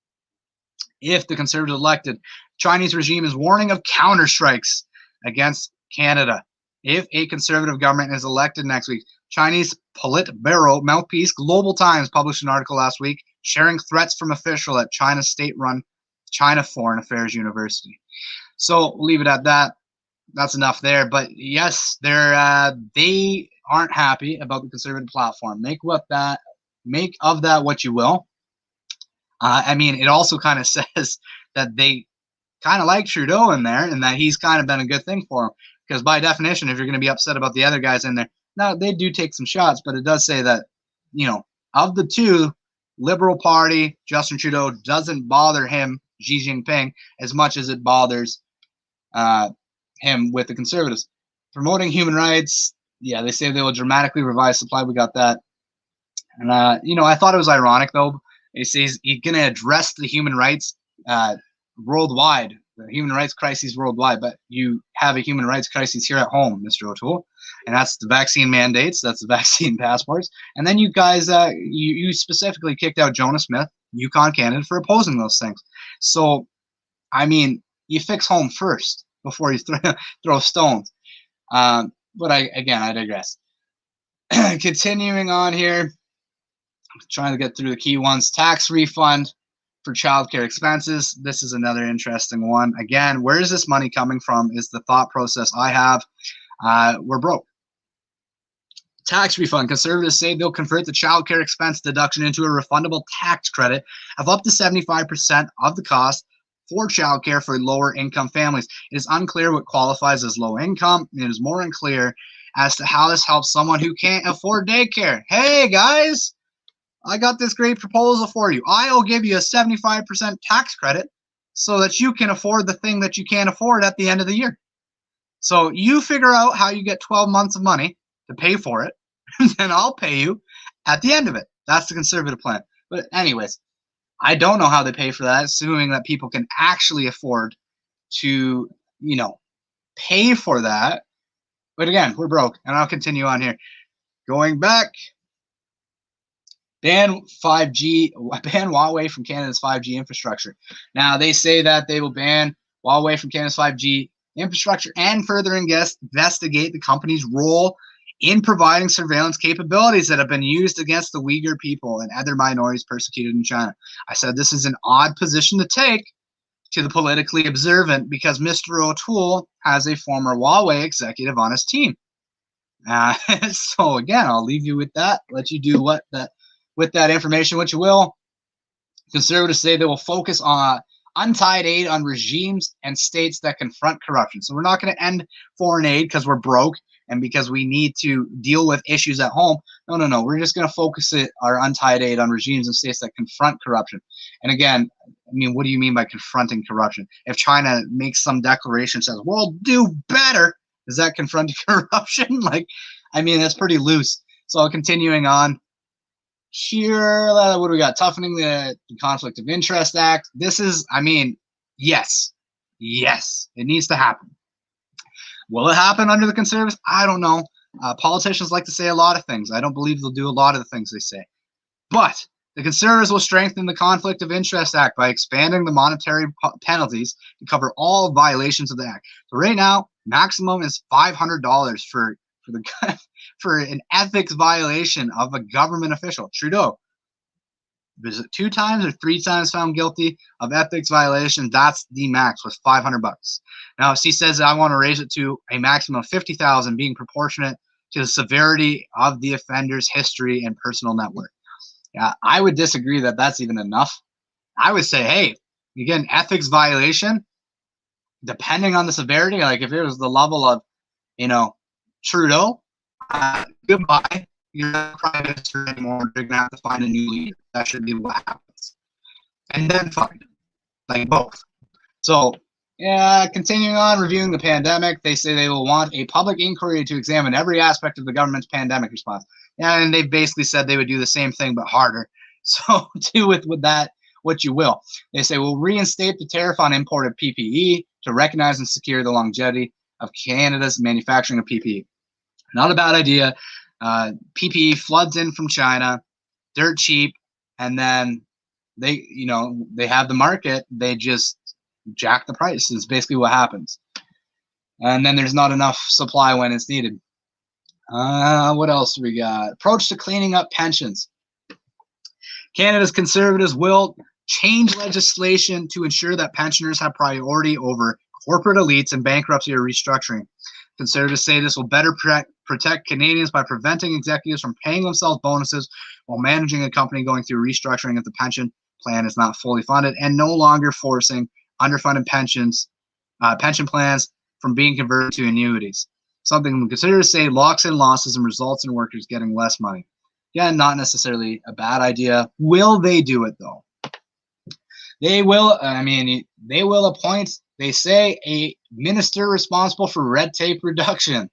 if the Conservatives elected. Chinese regime is warning of counterstrikes against Canada if a Conservative government is elected next week. Chinese Politburo mouthpiece Global Times published an article last week sharing threats from official at China's state-run China Foreign Affairs University. So we'll leave it at that. That's enough there. But yes, they aren't happy about the Conservative platform. Make of that what you will. I mean, it also kind of says that they kind of like Trudeau in there, and that he's kind of been a good thing for him. Because by definition, if you're going to be upset about the other guys in there, now they do take some shots, but it does say that, of the two, Liberal Party, Justin Trudeau, doesn't bother him, Xi Jinping, as much as it bothers him with the Conservatives. Promoting human rights, yeah, they say they will dramatically revise supply. We got that. And, I thought it was ironic, though. He says he's going to address the human rights worldwide, the human rights crises worldwide, but you have a human rights crisis here at home, Mr. O'Toole, and that's the vaccine mandates, that's the vaccine passports, and then you guys, you specifically kicked out Jonah Smith, Yukon candidate, for opposing those things. So, I mean, you fix home first before you throw stones. But I digress. Continuing on here, I'm trying to get through the key ones. Tax refund for childcare expenses. This is another interesting one. Again, where is this money coming from is the thought process I have. We're broke. Tax refund. Conservatives say they'll convert the childcare expense deduction into a refundable tax credit of up to 75% of the cost for childcare for lower income families. It is unclear what qualifies as low income. It is more unclear as to how this helps someone who can't afford daycare. Hey guys, I got this great proposal for you. I'll give you a 75% tax credit so that you can afford the thing that you can't afford at the end of the year. So you figure out how you get 12 months of money to pay for it, and then I'll pay you at the end of it. That's the Conservative plan. But anyways, I don't know how they pay for that, assuming that people can actually afford to, pay for that. But again, we're broke, and I'll continue on here. Going back, ban Huawei from Canada's 5G infrastructure. Now, they say that they will ban Huawei from Canada's 5G infrastructure and further investigate the company's role in providing surveillance capabilities that have been used against the Uyghur people and other minorities persecuted in China. I said this is an odd position to take to the politically observant because Mr. O'Toole has a former Huawei executive on his team. So again, I'll leave you with that. Let you do with that information what you will. Conservatives say they will focus on untied aid on regimes and states that confront corruption. So we're not going to end foreign aid because we're broke and because we need to deal with issues at home. No. We're just going to focus our untied aid on regimes and states that confront corruption. And again, I mean, what do you mean by confronting corruption? If China makes some declaration, says, we'll do better, is that confronting corruption? That's pretty loose. So continuing on here, what do we got? Toughening the Conflict of Interest Act. This is, yes, it needs to happen. Will it happen under the Conservatives? I don't know. Politicians like to say a lot of things. I don't believe they'll do a lot of the things they say. But the Conservatives will strengthen the Conflict of Interest Act by expanding the monetary penalties to cover all violations of the Act. So right now, maximum is $500 for an ethics violation of a government official. Trudeau, is it 2 times or 3 times found guilty of ethics violation? That's the max, was $500. Now, if he says I want to raise it to a maximum of $50,000, being proportionate to the severity of the offender's history and personal network. Yeah, I would disagree that that's even enough. I would say, hey, you get an ethics violation, depending on the severity. Like if it was the level of, Trudeau, goodbye. you're not the prime minister anymore. You're gonna have to find a new leader. That should be what happens, and then find it, like both. So, yeah, continuing on reviewing the pandemic, they say they will want a public inquiry to examine every aspect of the government's pandemic response. Yeah, and they basically said they would do the same thing but harder. So do with that what you will. They say we'll reinstate the tariff on imported PPE to recognize and secure the longevity of Canada's manufacturing of PPE. Not a bad idea. PPE floods in from China, dirt cheap, and then they have the market. They just jack the price is basically what happens, and then there's not enough supply when it's needed. What else do we got? Approach to cleaning up pensions. Canada's Conservatives will change legislation to ensure that pensioners have priority over corporate elites in bankruptcy or restructuring. Conservatives say this will better protect Canadians by preventing executives from paying themselves bonuses while managing a company going through restructuring if the pension plan is not fully funded, and no longer forcing underfunded pension plans from being converted to annuities. Something the conservatives say locks in losses and results in workers getting less money. Again, not necessarily a bad idea. Will they do it though? They will. They will appoint, they say, a minister responsible for red tape reduction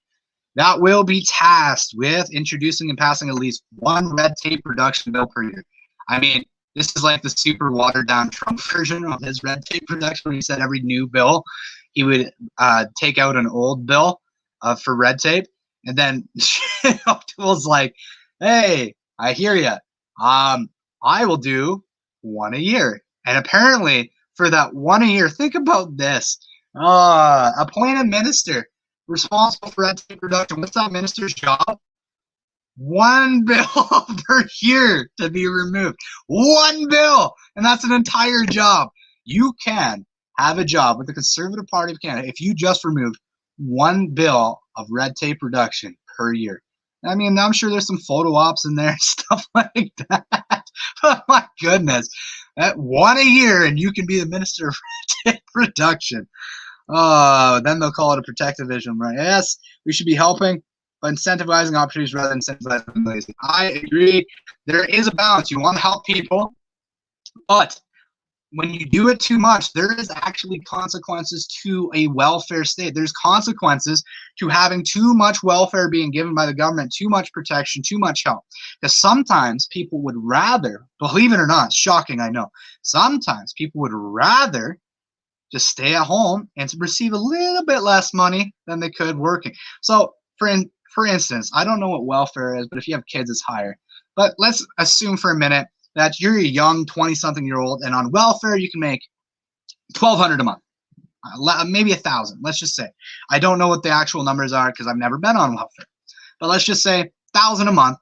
that will be tasked with introducing and passing at least one red tape reduction bill per year. I mean, this is like the super watered down Trump version of his red tape reduction, where he said every new bill he would take out an old bill for red tape. And then O'Toole's like, hey, I hear you. I will do one a year. And apparently for that one a year, think about this. Appoint a minister responsible for red tape reduction. What's that minister's job? One bill per year to be removed. One bill! And that's an entire job. You can have a job with the Conservative Party of Canada if you just removed one bill of red tape reduction per year. I mean, I'm sure there's some photo ops in there, stuff like that. Oh my goodness. That one a year and you can be the minister of red tape reduction. Then they'll call it a protective vision, right? Yes, we should be helping, but incentivizing opportunities rather than incentivizing lazy. I agree. There is a balance. You want to help people, but when you do it too much, there is actually consequences to a welfare state. There's consequences to having too much welfare being given by the government, too much protection, too much help. Because sometimes people would rather, believe it or not, shocking, I know, sometimes people would rather just stay at home and to receive a little bit less money than they could working. So for instance, I don't know what welfare is, but if you have kids, it's higher. But let's assume for a minute that you're a young 20-something-year-old, and on welfare you can make $1,200 a month, maybe $1,000. Let's just say. I don't know what the actual numbers are because I've never been on welfare, but let's just say $1,000 a month,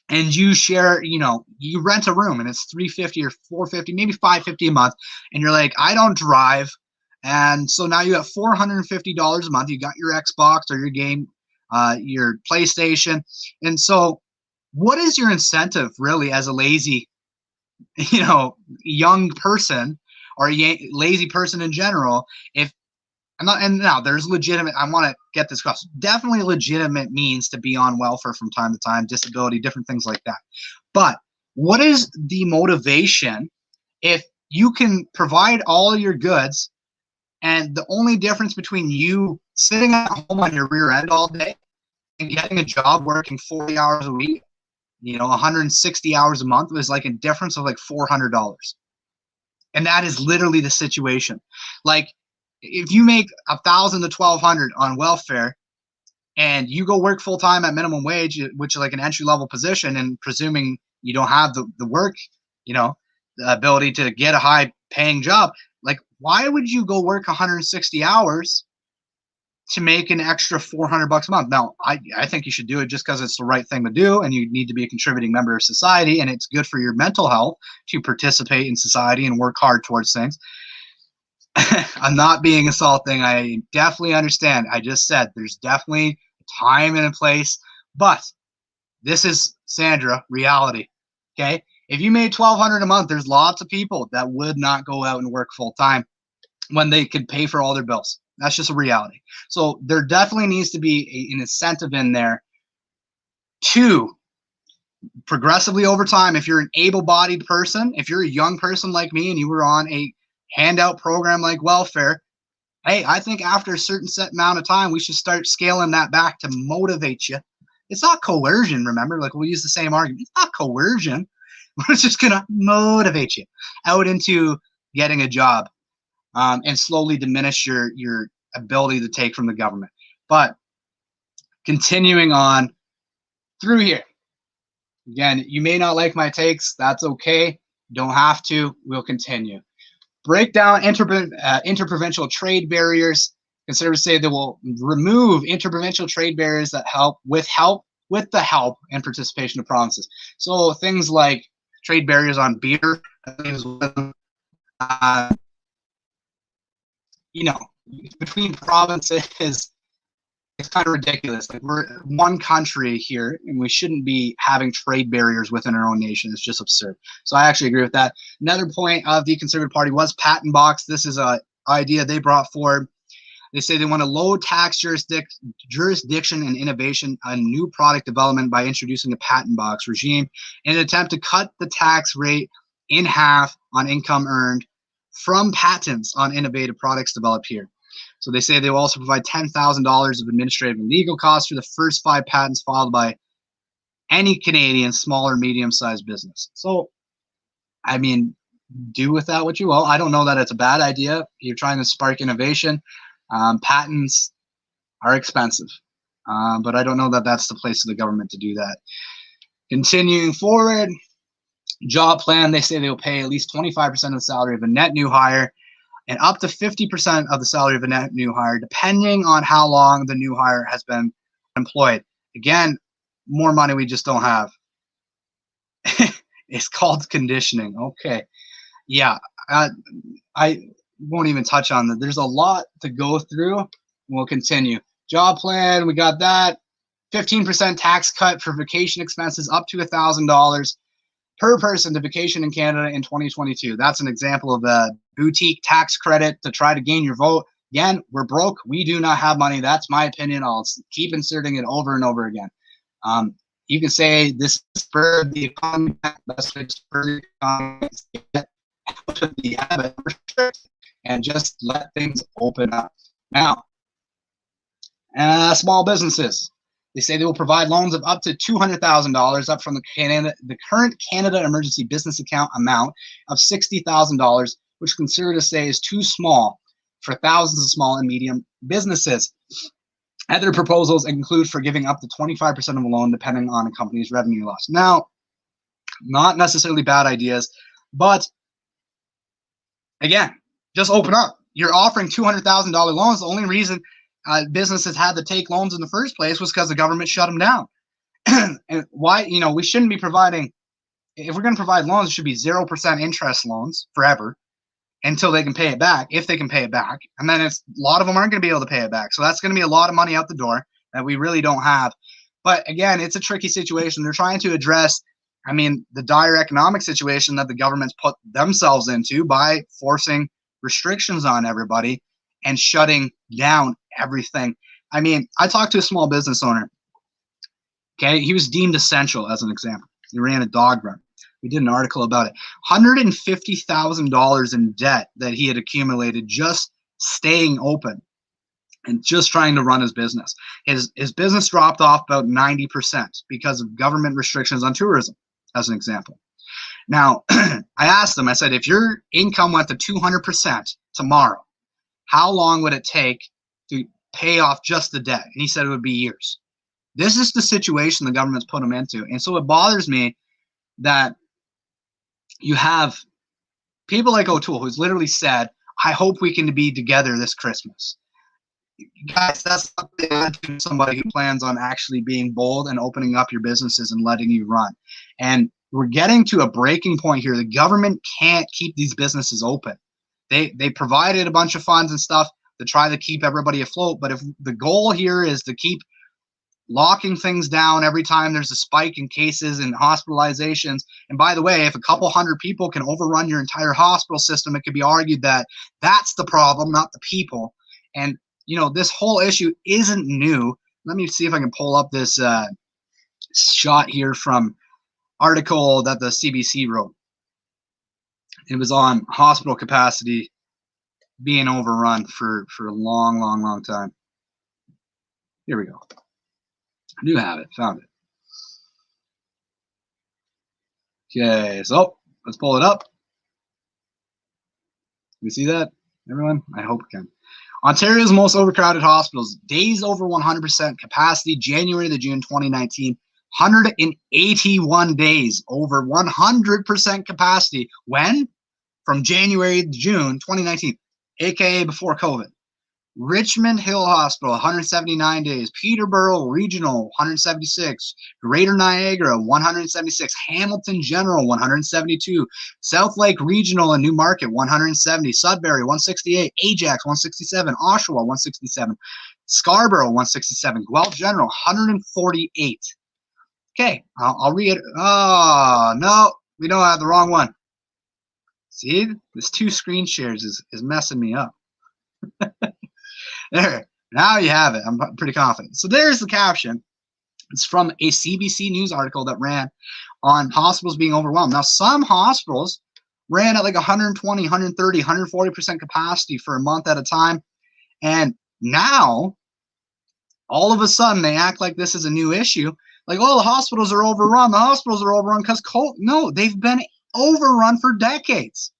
and you share. You rent a room, and it's $350 or $450, maybe $550 a month, and you're like, I don't drive, and so now you have $450 a month. You got your Xbox or your game, your PlayStation, and so what is your incentive really as a lazy, young person or a lazy person in general? And now there's legitimate, I want to get this across, definitely legitimate means to be on welfare from time to time, disability, different things like that. But what is the motivation if you can provide all of your goods and the only difference between you sitting at home on your rear end all day and getting a job working 40 hours a week, 160 hours a month, was like a difference of like $400. And that is literally the situation. Like, if you make $1,000 to $1,200 on welfare and you go work full time at minimum wage, which is like an entry level position, and presuming you don't have the work, the ability to get a high paying job, like, why would you go work 160 hours to make an extra $400 a month? Now, I think you should do it just because it's the right thing to do, and you need to be a contributing member of society, and it's good for your mental health to participate in society and work hard towards things. I'm not being assaulting. I definitely understand. I just said there's definitely a time and a place, but this is, Sandra, reality. Okay? If you made $1,200 a month, there's lots of people that would not go out and work full time when they could pay for all their bills. That's just a reality. So there definitely needs to be an incentive in there to progressively over time, if you're an able-bodied person, if you're a young person like me and you were on a handout program like welfare, hey, I think after a certain set amount of time, we should start scaling that back to motivate you. It's not coercion, remember? Like, we'll use the same argument. It's not coercion. We're just going to motivate you out into getting a job, and slowly diminish your ability to take from the government. But continuing on through here, again, you may not like my takes. That's okay. Don't have to. We'll continue. Break down inter-provincial trade barriers. Conservatives say they will remove inter-provincial trade barriers that help with the help and participation of provinces. So things like trade barriers on beer, you know, between provinces, it's kind of ridiculous. Like, we're one country here, and we shouldn't be having trade barriers within our own nation. It's just absurd. So I actually agree with that. Another point of the Conservative Party was patent box. This is an idea they brought forward. They say they want a low tax jurisdiction and innovation on new product development by introducing a patent box regime in an attempt to cut the tax rate in half on income earned from patents on innovative products developed here. So they say they will also provide $10,000 of administrative and legal costs for the first 5 patents filed by any Canadian small or medium-sized business. So, I mean, do with that what you will. I don't know that it's a bad idea. You're trying to spark innovation. Patents are expensive, but I don't know that that's the place of the government to do that. Continuing forward, job plan, they say they will pay at least 25% of the salary of a net new hire and up to 50% of the salary of a net new hire, depending on how long the new hire has been employed. Again, more money we just don't have. It's called conditioning. Okay. Yeah, I won't even touch on that. There's a lot to go through. We'll continue. Job plan, we got that. 15% tax cut for vacation expenses up to $1,000 per person to vacation in Canada in 2022. That's an example of a boutique tax credit to try to gain your vote. Again, we're broke. We do not have money. That's my opinion. I'll keep inserting it over and over again. You can say this spurred the economy, best way to spur the economy is to get out of the habit and just let things open up. Now, small businesses. They say they will provide loans of up to $200,000, up from the current Canada Emergency Business Account amount of $60,000, which conservatives say is too small for thousands of small and medium businesses. Other proposals include forgiving up to 25% of a loan depending on a company's revenue loss. Now, not necessarily bad ideas, but again, just open up. You're offering $200,000 loans. The only reason businesses had to take loans in the first place was because the government shut them down. And why, we shouldn't be providing, if we're going to provide loans, it should be 0% interest loans forever until they can pay it back, if they can pay it back. And then a lot of them aren't going to be able to pay it back. So that's going to be a lot of money out the door that we really don't have. But again, it's a tricky situation. They're trying to address, the dire economic situation that the government's put themselves into by forcing restrictions on everybody and shutting down everything. I talked to a small business owner. Okay, he was deemed essential as an example. He ran a dog run. We did an article about it. $150,000 in debt that he had accumulated just staying open and just trying to run his business. His business dropped off about 90% because of government restrictions on tourism, as an example. Now, I asked him, I said, if your income went to 200% tomorrow, how long would it take to pay off just the debt? And he said it would be years. This is the situation the government's put him into. And so it bothers me that you have people like O'Toole, who's literally said, I hope we can be together this Christmas. Guys, that's not the attitude of somebody who plans on actually being bold and opening up your businesses and letting you run. And we're getting to a breaking point here. The government can't keep these businesses open. They provided a bunch of funds and stuff to try to keep everybody afloat. But if the goal here is to keep locking things down every time there's a spike in cases and hospitalizations, and by the way, if a couple hundred people can overrun your entire hospital system, it could be argued that that's the problem, not the people. And, this whole issue isn't new. Let me see if I can pull up this shot here from article that the CBC wrote. It was on hospital capacity being overrun for a long time. Here we go. I do have it. Found it. Okay, so let's pull it up. Can you see that, everyone? I hope you can. Ontario's most overcrowded hospitals, days over 100% capacity, January to June 2019, 181 days over 100% capacity. When? From January to June 2019, aka before COVID. Richmond Hill Hospital, 179 days. Peterborough Regional, 176. Greater Niagara, 176. Hamilton General, 172. South Lake Regional and Newmarket, 170. Sudbury, 168. Ajax, 167. Oshawa, 167. Scarborough, 167. Guelph General, 148. Okay, I'll read it. Oh, no, we don't have the wrong one. See, this 2 screen shares is messing me up. There, now you have it. I'm pretty confident. So there's the caption. It's from a CBC News article that ran on hospitals being overwhelmed. Now, some hospitals ran at like 120, 130, 140% capacity for a month at a time. And now, all of a sudden, they act like this is a new issue. Like, oh, the hospitals are overrun. The hospitals are overrun because COVID. No, they've been overrun for decades.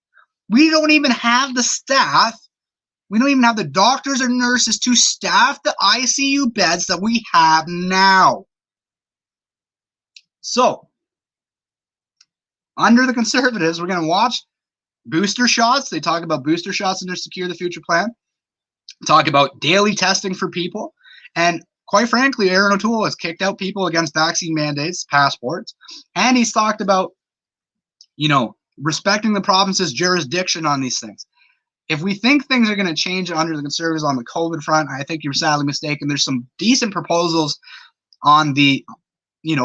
We don't even have the staff. We don't even have the doctors or nurses to staff the ICU beds that we have now. So, under the Conservatives, we're going to watch booster shots. They talk about booster shots in their Secure the Future plan. Talk about daily testing for people. And quite frankly, Aaron O'Toole has kicked out people against vaccine mandates, passports. And he's talked about, respecting the province's jurisdiction on these things. If we think things are going to change under the Conservatives on the COVID front, I think you're sadly mistaken. There's some decent proposals on the,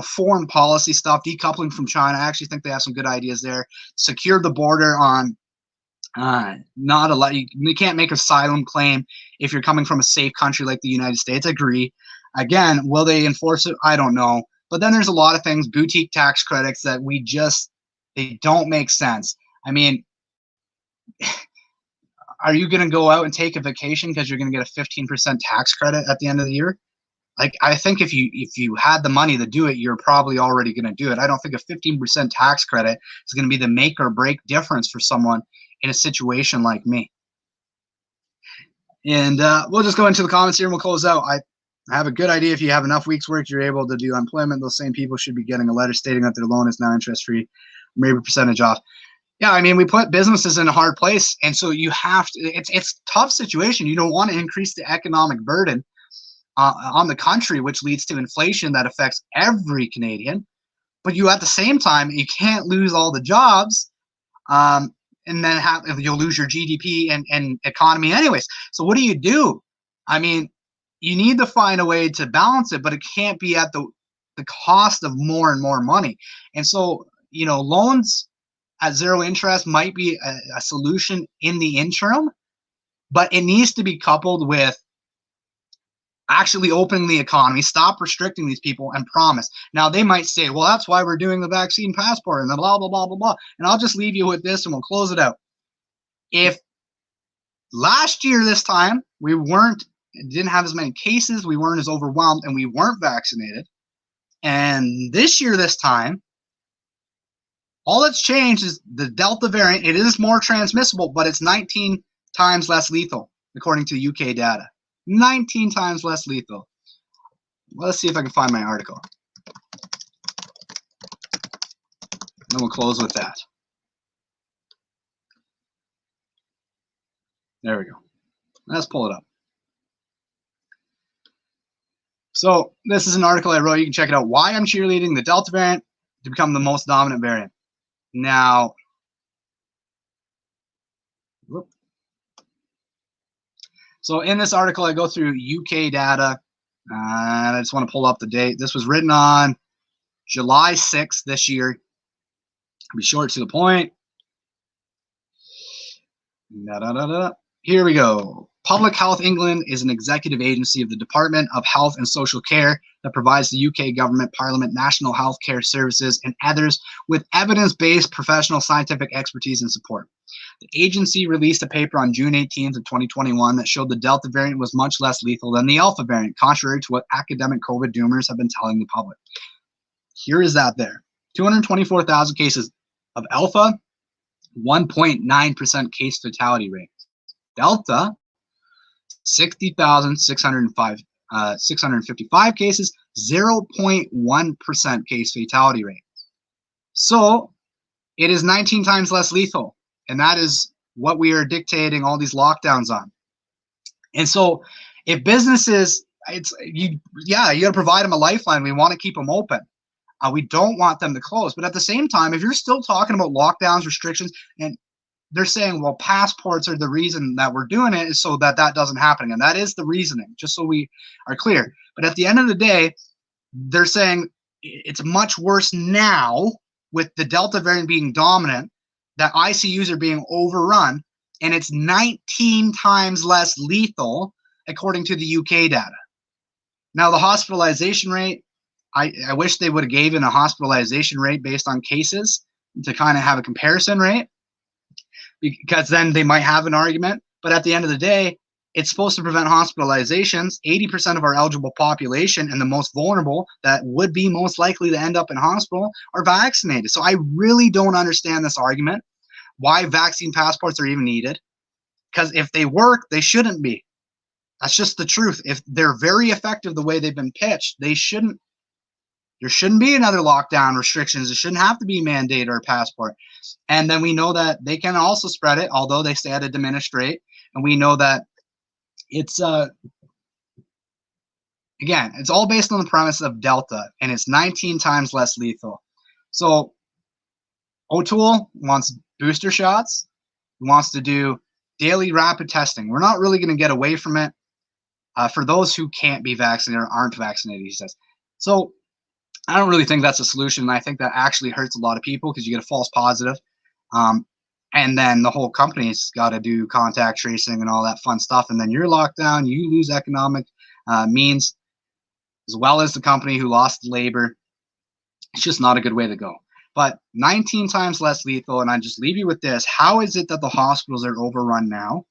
foreign policy stuff, decoupling from China. I actually think they have some good ideas there. Secure the border on you can't make asylum claim if you're coming from a safe country like the United States. I agree. Again, will they enforce it? I don't know. But then there's a lot of things, boutique tax credits that they don't make sense. I mean, are you going to go out and take a vacation because you're going to get a 15% tax credit at the end of the year? Like, I think if you had the money to do it, you're probably already going to do it. I don't think a 15% tax credit is going to be the make or break difference for someone in a situation like me. And we'll just go into the comments here and we'll close out. I have a good idea. If you have enough weeks work, you're able to do unemployment. Those same people should be getting a letter stating that their loan is now interest-free, maybe percentage off. Yeah, I mean, we put businesses in a hard place, and so you have to. It's a tough situation. You don't want to increase the economic burden on the country, which leads to inflation that affects every Canadian. But you, at the same time, you can't lose all the jobs, and then you'll lose your GDP and economy anyways. So what do? I mean, you need to find a way to balance it, but it can't be at the cost of more and more money. And so, loans at zero interest might be a solution in the interim, but it needs to be coupled with actually opening the economy, stop restricting these people, and promise. Now, they might say, well, that's why we're doing the vaccine passport and the blah, blah, blah, blah, blah. And I'll just leave you with this and we'll close it out. If last year this time we didn't have as many cases, we weren't as overwhelmed, and we weren't vaccinated, and this year this time, all that's changed is the Delta variant. It is more transmissible, but it's 19 times less lethal, according to UK data. 19 times less lethal. Let's see if I can find my article. Then we'll close with that. There we go. Let's pull it up. So this is an article I wrote. You can check it out. Why I'm cheerleading the Delta variant to become the most dominant variant. Now, so in this article, I go through UK data, and I just want to pull up the date. This was written on July 6th this year. I'll be short to the point. Here we go. Public Health England is an executive agency of the Department of Health and Social Care that provides the UK government, Parliament, National Health Care Services, and others with evidence-based professional scientific expertise and support. The agency released a paper on June 18th of 2021 that showed the Delta variant was much less lethal than the Alpha variant, contrary to what academic COVID doomers have been telling the public. Here is that there. 224,000 cases of Alpha, 1.9% case fatality rate. Delta, 60,655 cases, 0.1% case fatality rate. So it is 19 times less lethal, and that is what we are dictating all these lockdowns on. And so if businesses, you got to provide them a lifeline. We want to keep them open. We don't want them to close. But at the same time, if you're still talking about lockdowns, restrictions, and they're saying, well, passports are the reason that we're doing it is so that that doesn't happen. And that is the reasoning, just so we are clear. But at the end of the day, they're saying it's much worse now with the Delta variant being dominant, that ICUs are being overrun, and it's 19 times less lethal, according to the UK data. Now, the hospitalization rate, I wish they would have given a hospitalization rate based on cases to kind of have a comparison rate, because then they might have an argument. But at the end of the day, it's supposed to prevent hospitalizations. 80% of our eligible population and the most vulnerable that would be most likely to end up in hospital are vaccinated. So I really don't understand this argument, why vaccine passports are even needed. Because if they work, they shouldn't be. That's just the truth. If they're very effective the way they've been pitched, there shouldn't be another lockdown restrictions. It shouldn't have to be mandate or a passport. And then we know that they can also spread it, although they stay at a diminished rate. And we know that it's, again, it's all based on the premise of Delta, and it's 19 times less lethal. So O'Toole wants booster shots. He wants to do daily rapid testing. We're not really going to get away from it for those who can't be vaccinated or aren't vaccinated, he says. So I don't really think that's a solution. I think that actually hurts a lot of people because you get a false positive. And then the whole company's got to do contact tracing and all that fun stuff. And then you're locked down. You lose economic means, as well as the company who lost labor. It's just not a good way to go. But 19 times less lethal. And I just leave you with this. How is it that the hospitals are overrun now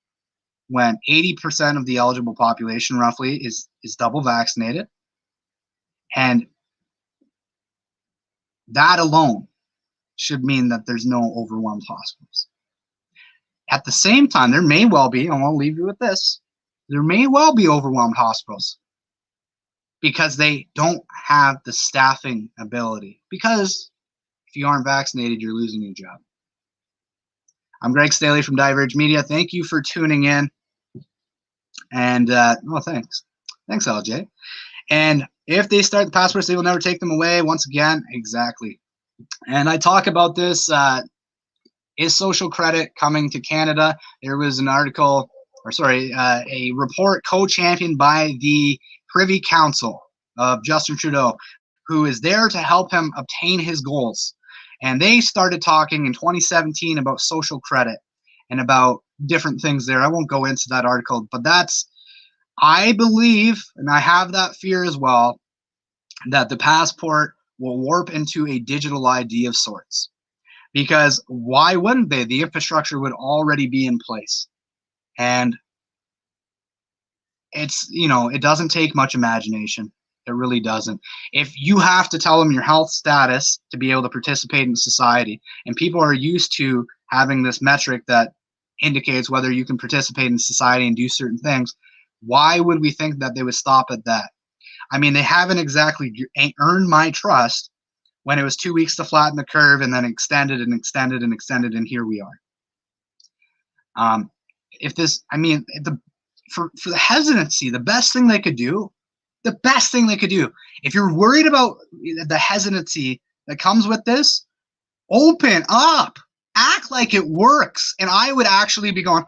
when 80% of the eligible population roughly is double vaccinated? And that alone should mean that there's no overwhelmed hospitals. At the same time, there may well be, and I'll leave you with this, there may well be overwhelmed hospitals because they don't have the staffing ability. Because if you aren't vaccinated, you're losing your job. I'm Greg Staley from Diverge Media. Thank you for tuning in. And, well, thanks. Thanks, LJ. And if they start the passports, they will never take them away. Once again, exactly. And I talk about this, is social credit coming to Canada? There was an article, or sorry, a report co-championed by the Privy Council of Justin Trudeau, who is there to help him obtain his goals. And they started talking in 2017 about social credit and about different things there. I won't go into that article, but that's, I believe, and I have that fear as well, that the passport will warp into a digital ID of sorts. Because why wouldn't they? The infrastructure would already be in place. And it's, you know, it doesn't take much imagination. It really doesn't. If you have to tell them your health status to be able to participate in society, and people are used to having this metric that indicates whether you can participate in society and do certain things, why would we think that they would stop at that? I mean, they haven't exactly earned my trust when it was 2 weeks to flatten the curve and then extended and extended and extended, and here we are. If this, I mean, for the hesitancy, the best thing they could do, if you're worried about the hesitancy that comes with this, open up, act like it works. And I would actually be going,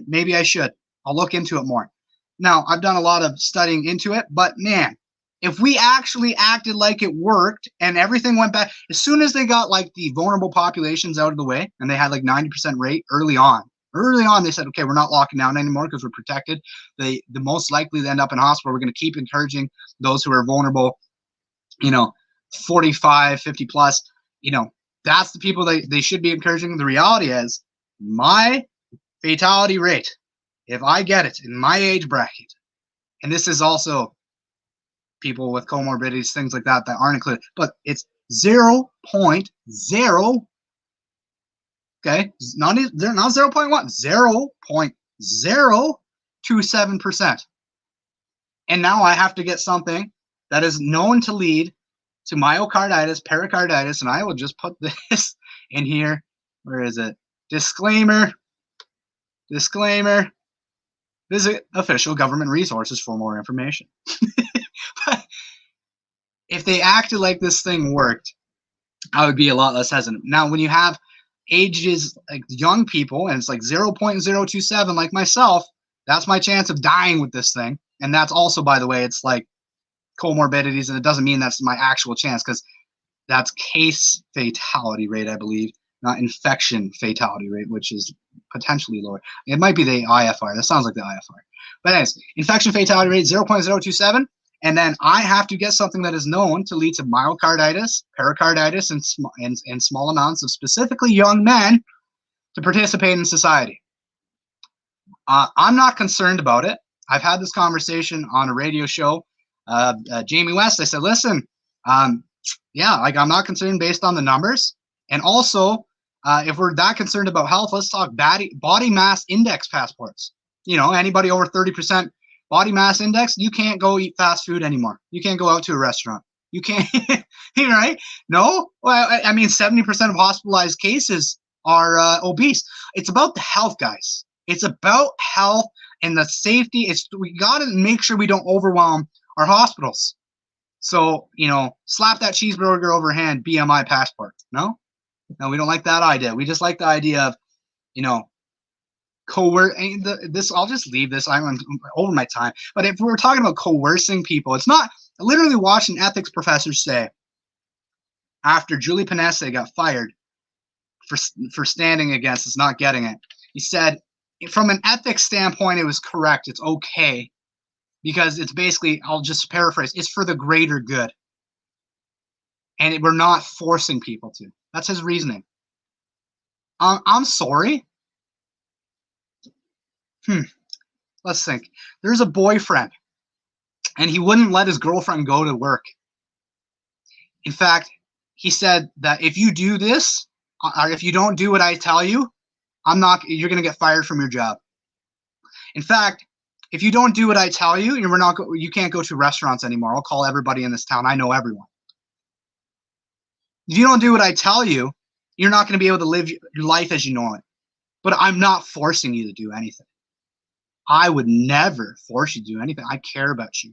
maybe I should. I'll look into it more. Now, I've done a lot of studying into it, but man, if we actually acted like it worked and everything went back, as soon as they got like the vulnerable populations out of the way and they had like 90% rate early on, Early on, they said, okay, we're not locking down anymore because we're protected. The most likely to end up in hospital. We're going to keep encouraging those who are vulnerable, 45, 50 plus, that's the people they should be encouraging. The reality is my fatality rate, if I get it in my age bracket, and this is also people with comorbidities, things like that aren't included, but it's 0.0, okay, not 0.1, 0.027%. And now I have to get something that is known to lead to myocarditis, pericarditis, and I will just put this in here. Where is it? Disclaimer. Visit official government resources for more information. But if they acted like this thing worked, I would be a lot less hesitant. Now, when you have ages like young people, and it's like 0.027, like myself, that's my chance of dying with this thing. And that's also, by the way, it's like comorbidities, and it doesn't mean that's my actual chance, because that's case fatality rate, I believe, not infection fatality rate, which is potentially lower. It might be the IFR. That sounds like the IFR. But anyways, infection fatality rate 0.027, and then I have to get something that is known to lead to myocarditis, pericarditis, and small amounts of specifically young men to participate in society. I'm not concerned about it. I've had this conversation on a radio show. Jamie West, I said, listen, yeah, like I'm not concerned based on the numbers. And also, if we're that concerned about health, let's talk body mass index passports. Anybody over 30% body mass index, you can't go eat fast food anymore. You can't go out to a restaurant. You can't, right? No? Well, I mean, 70% of hospitalized cases are obese. It's about the health, guys. It's about health and the safety. We got to make sure we don't overwhelm our hospitals. So, slap that cheeseburger overhand BMI passport. No, we don't like that idea. We just like the idea of, I'll just leave this. I'm over my time. But if we're talking about coercing people, it's not. I literally watched an ethics professor say, after Julie Panesse got fired for standing against us not getting it, he said, from an ethics standpoint, it was correct. It's okay. Because it's basically, I'll just paraphrase, it's for the greater good. And we're not forcing people to. That's his reasoning. I'm sorry. Let's think. There's a boyfriend, and he wouldn't let his girlfriend go to work. In fact, he said that if you do this, or if you don't do what I tell you, you're going to get fired from your job. In fact, if you don't do what I tell you, you can't go to restaurants anymore. I'll call everybody in this town. I know everyone. If you don't do what I tell you, you're not going to be able to live your life as you know it. But I'm not forcing you to do anything. I would never force you to do anything. I care about you.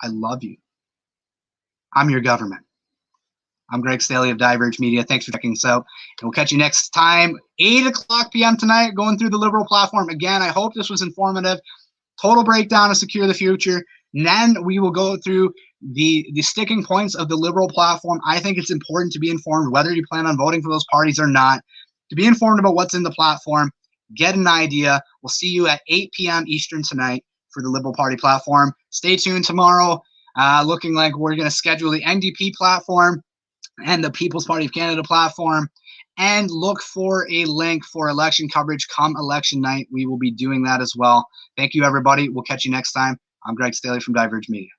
I love you. I'm your government. I'm Greg Staley of Diverge Media. Thanks for checking us out. And we'll catch you next time, 8:00 p.m. tonight, going through the Liberal platform. Again, I hope this was informative. Total breakdown of Secure the Future. And then we will go through the sticking points of the Liberal platform. I think it's important to be informed, whether you plan on voting for those parties or not, to be informed about what's in the platform, get an idea. We'll see you at 8 p.m. Eastern tonight for the Liberal Party platform. Stay tuned tomorrow. Looking like we're going to schedule the NDP platform and the People's Party of Canada platform. And look for a link for election coverage come election night. We will be doing that as well. Thank you, everybody. We'll catch you next time. I'm Greg Staley from Diverge Media.